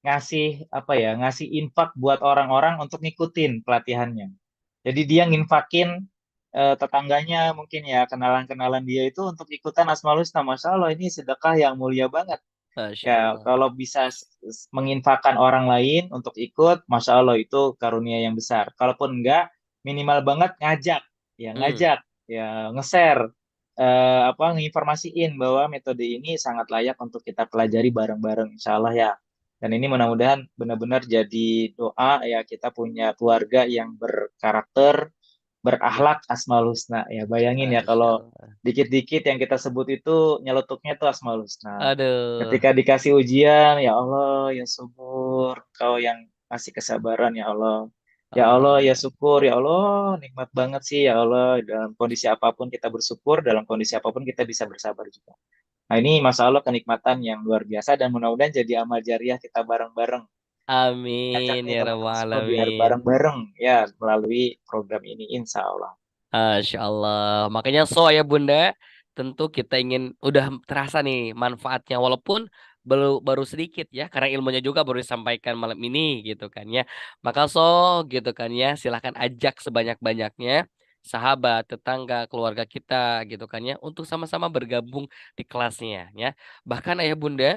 ngasih apa ya, ngasih infak buat orang-orang untuk ngikutin pelatihannya. Jadi dia nginfakin tetangganya mungkin ya, kenalan-kenalan dia itu untuk ikutan Asmaul Husna. Masya Allah, ini sedekah yang mulia banget. Masya Ya, Allah. kalau bisa menginfakkan orang lain untuk ikut, Masya Allah itu karunia yang besar. Kalaupun enggak, minimal banget ngajak, ya Hmm. ngajak, ya nge-share, apa nginformasiin bahwa metode ini sangat layak untuk kita pelajari bareng-bareng, Insya Allah ya. Dan ini mudah-mudahan benar-benar jadi doa ya kita punya keluarga yang berkarakter, berakhlak Asmaul Husna. Ya bayangin ya Masya kalau Allah. dikit-dikit yang kita sebut itu nyelutuknya tuh Asmaul Husna. Aduh. Ketika dikasih ujian, ya Allah, ya subur, Kau yang kasih kesabaran, ya Allah. Ya Allah, ya Ah, syukur, ya Allah, nikmat banget sih, ya Allah. Dalam kondisi apapun kita bersyukur, dalam kondisi apapun kita bisa bersabar juga. Nah ini Masya Allah kenikmatan yang luar biasa dan mudah-mudahan jadi amal jariah kita bareng-bareng. Ajak amin nih ya rabbal teman-teman semua biar alamin. bareng-bareng ya melalui program ini, Insya Allah. Masya Allah. Makanya ya bunda, tentu kita ingin udah terasa nih manfaatnya walaupun baru sedikit ya karena ilmunya juga baru disampaikan malam ini gitu kan ya. Maka gitu kan ya, silahkan ajak sebanyak-banyaknya sahabat, tetangga, keluarga kita gitu kan ya untuk sama-sama bergabung di kelasnya ya. Bahkan ayah bunda,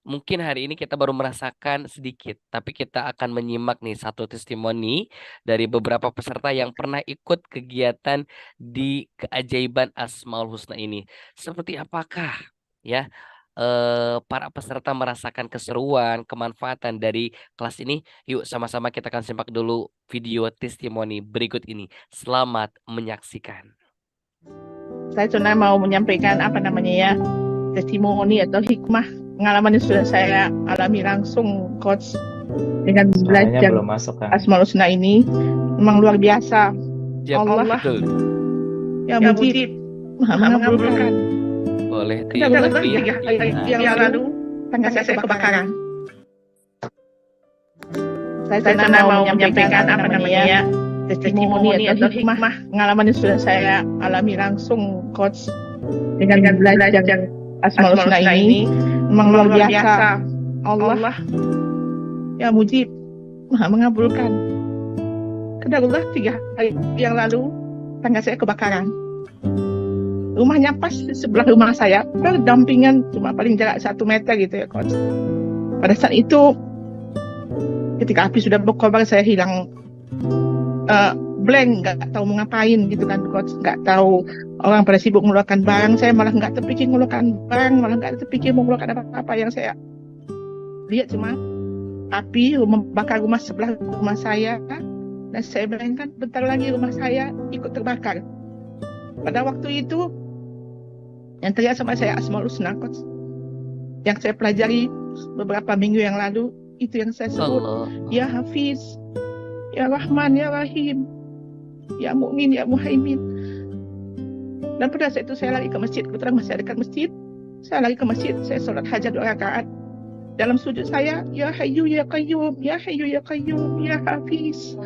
mungkin hari ini kita baru merasakan sedikit, tapi kita akan menyimak nih satu testimoni dari beberapa peserta yang pernah ikut kegiatan di keajaiban Asmaul Husna ini. Seperti apakah ya para peserta merasakan keseruan, kemanfaatan dari kelas ini? Yuk sama-sama kita akan simak dulu video testimoni berikut ini. Selamat menyaksikan. Saya cuma mau menyampaikan apa namanya ya, testimoni atau hikmah pengalaman yang sudah saya alami langsung, coach, dengan Suaranya belajar belum masuk kan? Asmaul Husna ini memang luar biasa. Siap, Allah betul. ya mujib, maha mengabulkan. Boleh Kita ulang di 3 hari yang lalu tangga saya kebakaran. Saya cuma mau menyampaikan apa namanya ya, testimoni atau hikmah pengalaman yang sudah saya alami langsung, coach, dengan belajar Asmaul Husna ini memang luar biasa. Allah ya mujib, maha mengabulkan. Kadarullah 3 hari yang lalu tangga saya kebakaran. Rumahnya pas di sebelah rumah saya, berdampingan cuma paling jarak 1 meter gitu ya coach. Pada saat itu ketika api sudah berkobar saya hilang blank, nggak tahu mau ngapain gitu kan coach, nggak tahu, orang pada sibuk mengeluarkan barang, saya malah nggak terpikir mengeluarkan barang, malah nggak terpikir mengeluarkan apa-apa. Yang saya lihat cuma api membakar rumah sebelah rumah saya, dan saya bayangkan bentar lagi rumah saya ikut terbakar. Pada waktu itu yang terlihat sama saya Asmaul Husna, coach, yang saya pelajari beberapa minggu yang lalu Itu yang saya sebut. Allah. Ya Hafiz, Ya Rahman, Ya Rahim, Ya Mukmin, Ya Muhaimin. Dan pada saat itu saya lari ke masjid, kebetulan masih ada dekat masjid. Saya lari ke masjid, saya sholat hajat 2 rakaat. Dalam sujud saya, Ya Hayyu Ya Qayyum, Ya Hayyu Ya Qayyum, Ya Hafiz.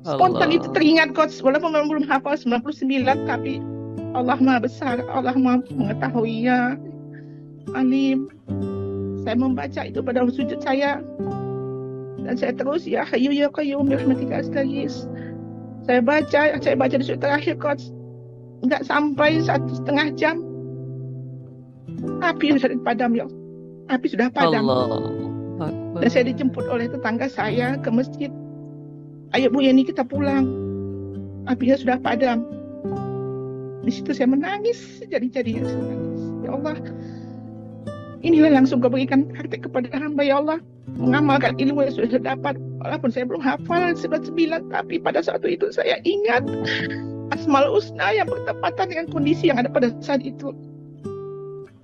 Spontan itu Allah. teringat coach, walaupun memang belum hafal 99, tapi Allah Maha Besar, Allah Maha mengetahui, Ya Alim. Saya membaca itu pada sujud saya. Dan saya terus, Ya Hayyu Ya Qayyum, Ya Rahmatika Astaghis. Saya baca di sujud terakhir coach. Enggak sampai 1,5 jam, api sudah padam ya. Api sudah padam. Allah. Dan saya dijemput oleh tetangga saya ke masjid. Ayo Bu Yeni kita pulang. Apinya sudah padam. Di situ saya menangis. Jadi-jadinya saya menangis. Ya Allah, inilah langsung kau berikan praktek kepada hamba ya Allah. Mengamalkan ilmu yang sudah saya dapat. Walaupun saya belum hafal 99, tapi pada saat itu saya ingat Asmaul Husna yang bertepatan dengan kondisi yang ada pada saat itu.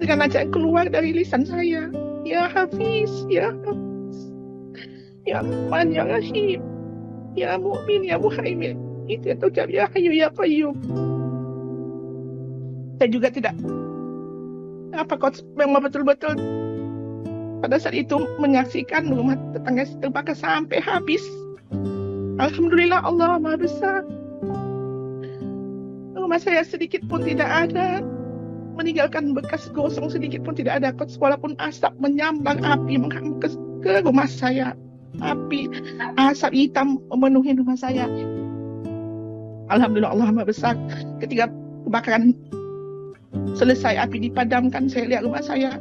Dengan aja keluar dari lisan saya, Ya Hafiz, Ya Hafiz, Ya Rahman, Ya Rahim, Ya Mukmin, Ya Muhaimin. Itu yang terucap, Ya Hayyu Ya Qayyum. Saya juga tidak memang betul-betul pada saat itu menyaksikan rumah tetangga terbakar sampai habis. Alhamdulillah, Allah Maha Besar. Rumah saya sedikit pun tidak ada, meninggalkan bekas gosong sedikit pun tidak ada. Walaupun asap menyambar api menghangus ke rumah saya, asap hitam memenuhi rumah saya. Alhamdulillah, Allah Maha Besar. Ketika kebakaran selesai, api dipadamkan, saya lihat rumah saya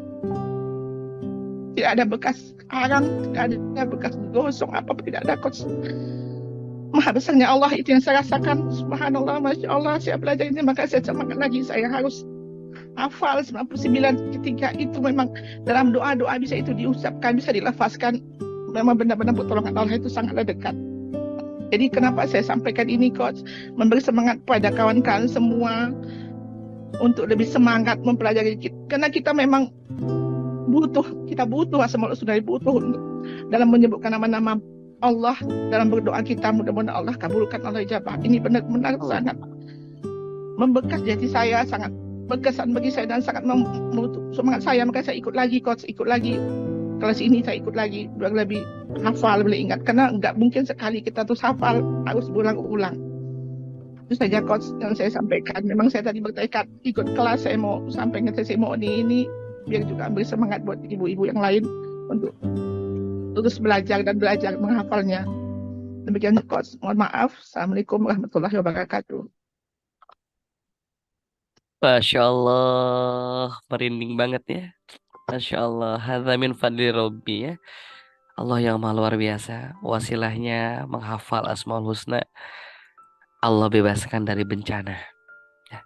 tidak ada bekas arang, tidak ada bekas gosong, apa-apa tidak ada. Maha besarnya Allah itu yang saya rasakan. Subhanallah, Masya Allah. Saya belajar ini, maka saya semangat lagi. Saya harus hafal 99 ketika itu. Memang dalam doa-doa bisa itu diucapkan, bisa dilafazkan. Memang benar-benar pertolongan Allah itu sangatlah dekat. Jadi kenapa saya sampaikan ini coach, memberi semangat pada kawan-kawan semua untuk lebih semangat mempelajari kita. Karena kita memang kita butuh Asmaul Husna, butuh untuk dalam menyebutkan nama-nama Allah, dalam berdoa kita, mudah-mudahan Allah kabulkan, Allah ijabah. Ini benar-benar sangat membekas di hati saya, sangat berkesan bagi saya dan sangat menutup semangat saya. Maka saya ikut lagi coach, ikut lagi kelas ini, saya ikut lagi biar lebih hafal, boleh ingat. Karena nggak mungkin sekali kita terus hafal, harus berulang-ulang. Itu saja coach yang saya sampaikan. Memang saya tadi bertekad ikut kelas, saya mau sampai ngetestimoni ini biar juga beri semangat buat ibu-ibu yang lain untuk terus belajar dan belajar menghafalnya. Demikian coach. Mohon maaf. Assalamualaikum warahmatullahi wabarakatuh. Masya Allah, merinding banget ya. Masya Allah, hadza min fadli Rabbi ya. Allah yang maha luar biasa, wasilahnya menghafal Asmaul Husna, Allah bebaskan dari bencana. Ya,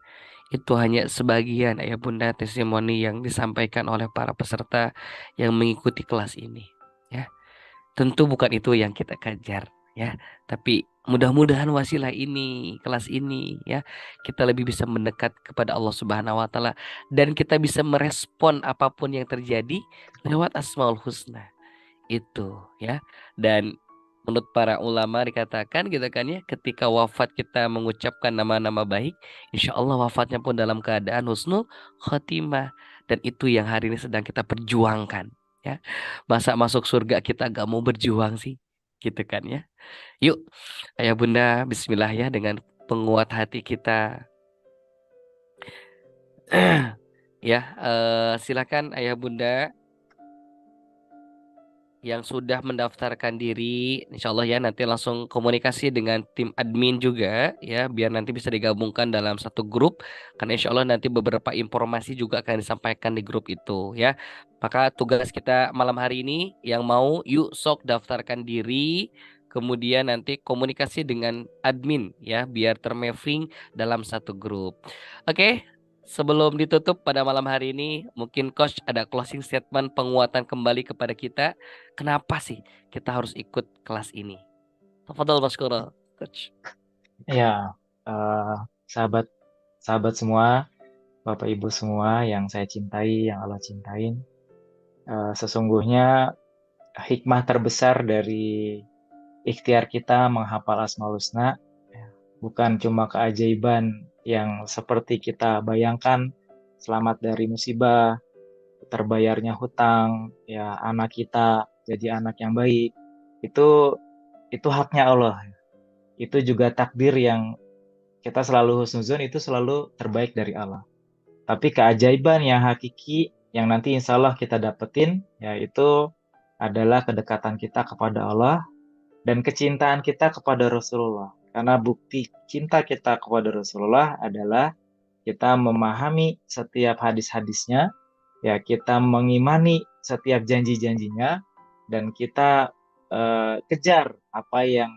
itu hanya sebagian ayah bunda testimoni yang disampaikan oleh para peserta yang mengikuti kelas ini. Ya, tentu bukan itu yang kita kejar ya, tapi mudah-mudahan wasilah ini, kelas ini ya, kita lebih bisa mendekat kepada Allah Subhanahu wa taala dan kita bisa merespon apapun yang terjadi lewat Asmaul Husna. Itu ya. Dan menurut para ulama dikatakan gitu kan ya, ketika wafat kita mengucapkan nama-nama baik, insya Allah wafatnya pun dalam keadaan husnul khotimah. Dan itu yang hari ini sedang kita perjuangkan ya. Masa masuk surga kita gak mau berjuang sih, gitu kan ya. Yuk ayah bunda, bismillah ya, dengan penguat hati kita. Ya, silakan ayah bunda yang sudah mendaftarkan diri, insya Allah ya, nanti langsung komunikasi dengan tim admin juga ya, biar nanti bisa digabungkan dalam satu grup, karena insya Allah nanti beberapa informasi juga akan disampaikan di grup itu ya. Maka tugas kita malam hari ini, yang mau yuk sok daftarkan diri, kemudian nanti komunikasi dengan admin ya, biar termapping dalam satu grup. Oke. Sebelum ditutup pada malam hari ini, mungkin Coach ada closing statement penguatan kembali kepada kita. Kenapa sih kita harus ikut kelas ini? Tafadhol Mashkura, Coach. Ya, sahabat semua, Bapak Ibu semua yang saya cintai, yang Allah cintain. Sesungguhnya hikmah terbesar dari ikhtiar kita menghafal Asmaul Husna bukan cuma keajaiban yang seperti kita bayangkan, selamat dari musibah, terbayarnya hutang, ya anak kita jadi anak yang baik. Itu itu haknya Allah. Itu juga takdir yang kita selalu husnuzon, itu selalu terbaik dari Allah. Tapi keajaiban yang hakiki yang nanti insya Allah kita dapetin, yaitu adalah kedekatan kita kepada Allah dan kecintaan kita kepada Rasulullah. Karena bukti cinta kita kepada Rasulullah adalah kita memahami setiap hadis-hadisnya, ya kita mengimani setiap janji-janjinya, dan kita kejar apa yang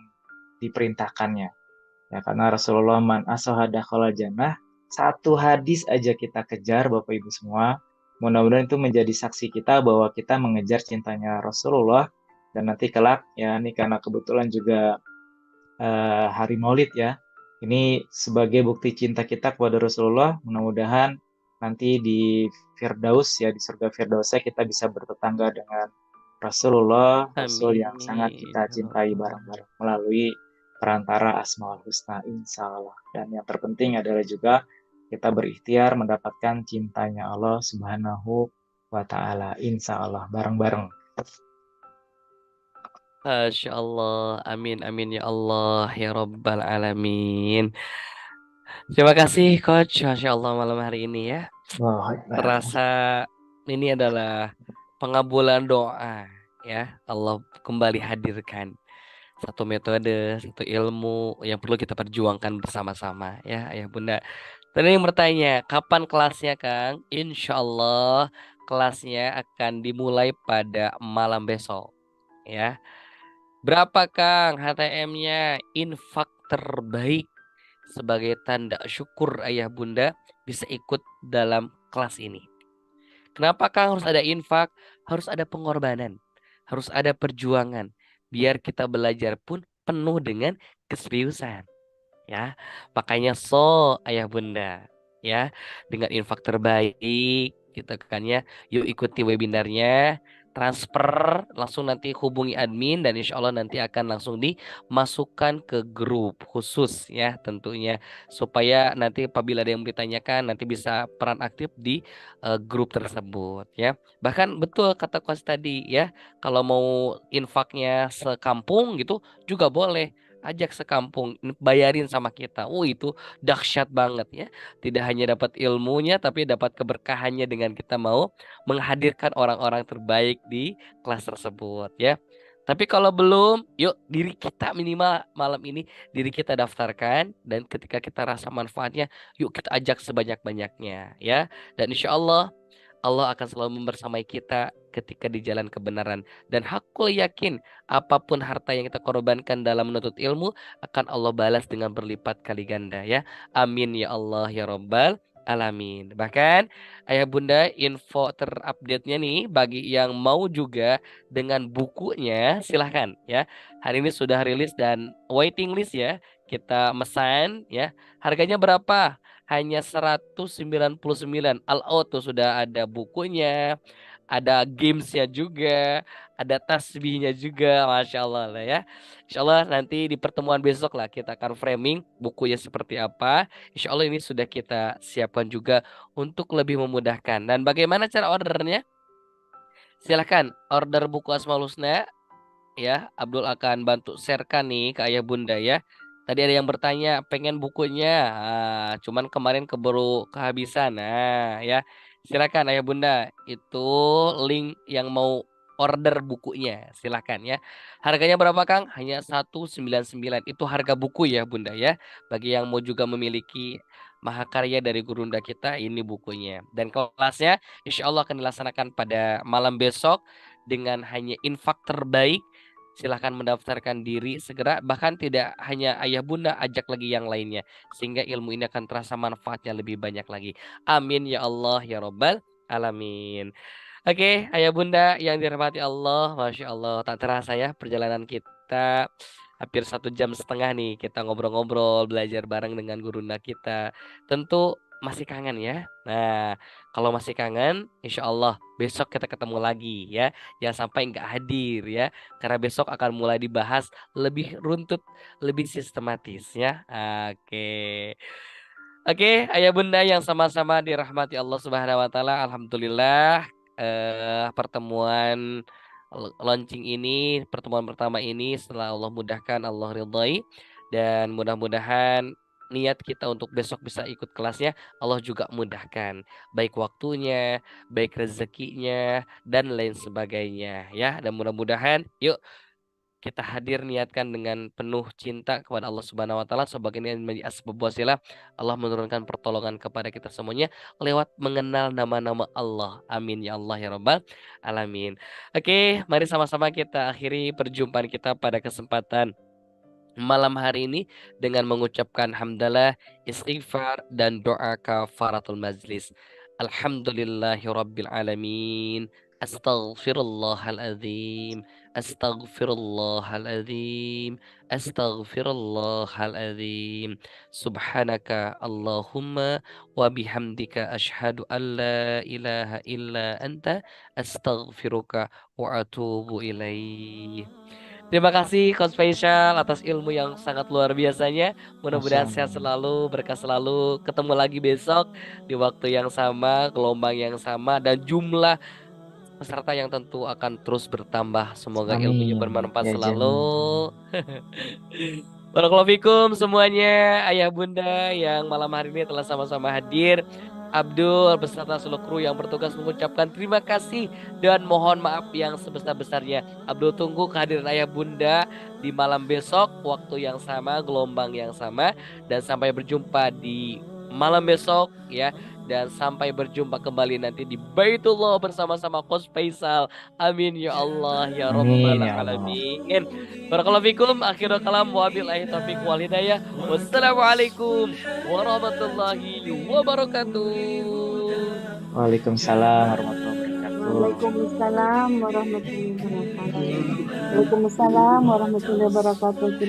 diperintahkannya. Ya, karena Rasulullah man asohada khalal jannah, satu hadis aja kita kejar Bapak Ibu semua. Mudah-mudahan itu menjadi saksi kita bahwa kita mengejar cintanya Rasulullah. Dan nanti kelak, ya ini karena kebetulan juga hari Maulid ya. Ini sebagai bukti cinta kita kepada Rasulullah. Mudah-mudahan nanti di Firdaus ya, di surga Firdausnya kita bisa bertetangga dengan Rasulullah, Rasul yang sangat kita cintai bareng-bareng melalui perantara Asmaul Husna, insya Allah. Dan yang terpenting adalah juga kita berikhtiar mendapatkan cintanya Allah Subhanahu wa Ta'ala, insya Allah, bareng-bareng. Masya Allah, amin amin ya Allah ya Rabbal alamin. Terima kasih Coach, Masya Allah malam hari ini ya. Terasa ini adalah pengabulan doa ya. Allah kembali hadirkan satu metode, satu ilmu yang perlu kita perjuangkan bersama-sama ya Ayah Bunda. Tadi yang bertanya, kapan kelasnya Kang? Insya Allah kelasnya akan dimulai pada malam besok ya. Berapa Kang HTM-nya? Infak terbaik sebagai tanda syukur Ayah Bunda bisa ikut dalam kelas ini. Kenapa Kang harus ada infak? Harus ada pengorbanan. Harus ada perjuangan. Biar kita belajar pun penuh dengan keseriusan. Ya, makanya Ayah Bunda ya, dengan infak terbaik gitu kan ya. Yuk ikuti webinarnya, transfer langsung nanti hubungi admin dan insya Allah nanti akan langsung dimasukkan ke grup khusus ya tentunya, supaya nanti apabila ada yang ditanyakan nanti bisa peran aktif di grup tersebut ya. Bahkan betul kata Coach tadi ya, kalau mau infaknya sekampung gitu juga boleh, ajak sekampung, bayarin sama kita. Itu dahsyat banget ya. Tidak hanya dapat ilmunya, tapi dapat keberkahannya dengan kita mau menghadirkan orang-orang terbaik di kelas tersebut ya. Tapi kalau belum, yuk diri kita minimal malam ini diri kita daftarkan, dan ketika kita rasa manfaatnya, yuk kita ajak sebanyak-banyaknya ya. Dan insya Allah Allah akan selalu membersamai kita ketika di jalan kebenaran. Dan aku yakin apapun harta yang kita korbankan dalam menuntut ilmu akan Allah balas dengan berlipat kali ganda ya. Amin ya Allah ya Rabbal alamin. Bahkan Ayah Bunda, info terupdate-nya nih bagi yang mau juga dengan bukunya silahkan ya. Hari ini sudah rilis dan waiting list ya. Kita mesan ya. Harganya berapa? Hanya 199. All out tuh sudah ada bukunya, ada gamesnya juga, ada tasbihnya juga, Masya Allah lah ya. Insya Allah nanti di pertemuan besok lah kita akan framing bukunya seperti apa. Insya Allah ini sudah kita siapkan juga untuk lebih memudahkan. Dan bagaimana cara ordernya? Silahkan order buku Asmaul Husna ya. Abdul akan bantu sharekan nih ke Ayah Bunda ya. Tadi ada yang bertanya pengen bukunya, cuman kemarin keburu kehabisan. Nah ya, silakan Ayah Bunda, itu link yang mau order bukunya silakan ya. Harganya berapa Kang? Hanya 199. Itu harga buku ya Bunda ya. Bagi yang mau juga memiliki mahakarya dari gurunda kita, ini bukunya. Dan kelasnya insya Allah akan dilaksanakan pada malam besok dengan hanya infak terbaik. Silahkan mendaftarkan diri segera, bahkan tidak hanya Ayah Bunda, ajak lagi yang lainnya, sehingga ilmu ini akan terasa manfaatnya lebih banyak lagi. Amin ya Allah ya Rabbal alamin. Oke, Ayah Bunda yang dirahmati Allah, Masya Allah, tak terasa ya perjalanan kita hampir 1,5 jam nih kita ngobrol-ngobrol, belajar bareng dengan gurunda kita. Tentu masih kangen ya. Nah, kalau masih kangen, insya Allah besok kita ketemu lagi ya. Jangan sampai nggak hadir ya, karena besok akan mulai dibahas lebih runtut, lebih sistematis ya. Oke. Oke, ayah bunda yang sama-sama dirahmati Allah Subhanahu wa taala, alhamdulillah pertemuan launching ini, pertemuan pertama ini setelah Allah mudahkan, Allah ridhai, dan mudah-mudahan niat kita untuk besok bisa ikut kelasnya Allah juga mudahkan, baik waktunya, baik rezekinya, dan lain sebagainya ya. Dan mudah-mudahan yuk kita hadir niatkan dengan penuh cinta kepada Allah Subhanahu wa taala, sebagai niat menjadi asbab wasilah Allah menurunkan pertolongan kepada kita semuanya lewat mengenal nama-nama Allah. Amin ya Allah ya rabbal alamin. Oke, mari sama-sama kita akhiri perjumpaan kita pada kesempatan malam hari ini dengan mengucapkan hamdalah, istighfar, dan doa kafaratul majlis. Alhamdulillahi rabbil alamin. Astaghfirullahaladzim. Astaghfirullahaladzim. Astaghfirullahaladzim. Subhanaka Allahumma wa bihamdika ashhadu an la ilaha illa anta astaghfiruka wa atubu ilaih. Terima kasih Coach Faisal atas ilmu yang sangat luar biasanya. Mudah-mudahan Masya sehat Allah. selalu, berkah selalu. Ketemu lagi besok di waktu yang sama, gelombang yang sama, dan jumlah peserta yang tentu akan terus bertambah. Semoga ilmunya Amin. bermanfaat Ya selalu. jamin. Barakallahu fikum semuanya, ayah bunda yang malam hari ini telah sama-sama hadir. Abdul beserta seluruh kru yang bertugas mengucapkan terima kasih dan mohon maaf yang sebesar-besarnya. Abdul tunggu kehadiran ayah bunda di malam besok, waktu yang sama, gelombang yang sama, dan sampai berjumpa di malam besok ya. Dan sampai berjumpa kembali nanti di Baitullah bersama-sama Coach Faisal. Amin ya Allah ya Amin Rabbal ya Allah. Alamin. Barakallahu fikum, akhirul kalam, wabillahi taufiq wal hidayah. Wassalamualaikum warahmatullahi wabarakatuh. Waalaikumsalam warahmatullahi wabarakatuh. Waalaikumsalam warahmatullahi wabarakatuh. Waalaikumsalam warahmatullahi wabarakatuh.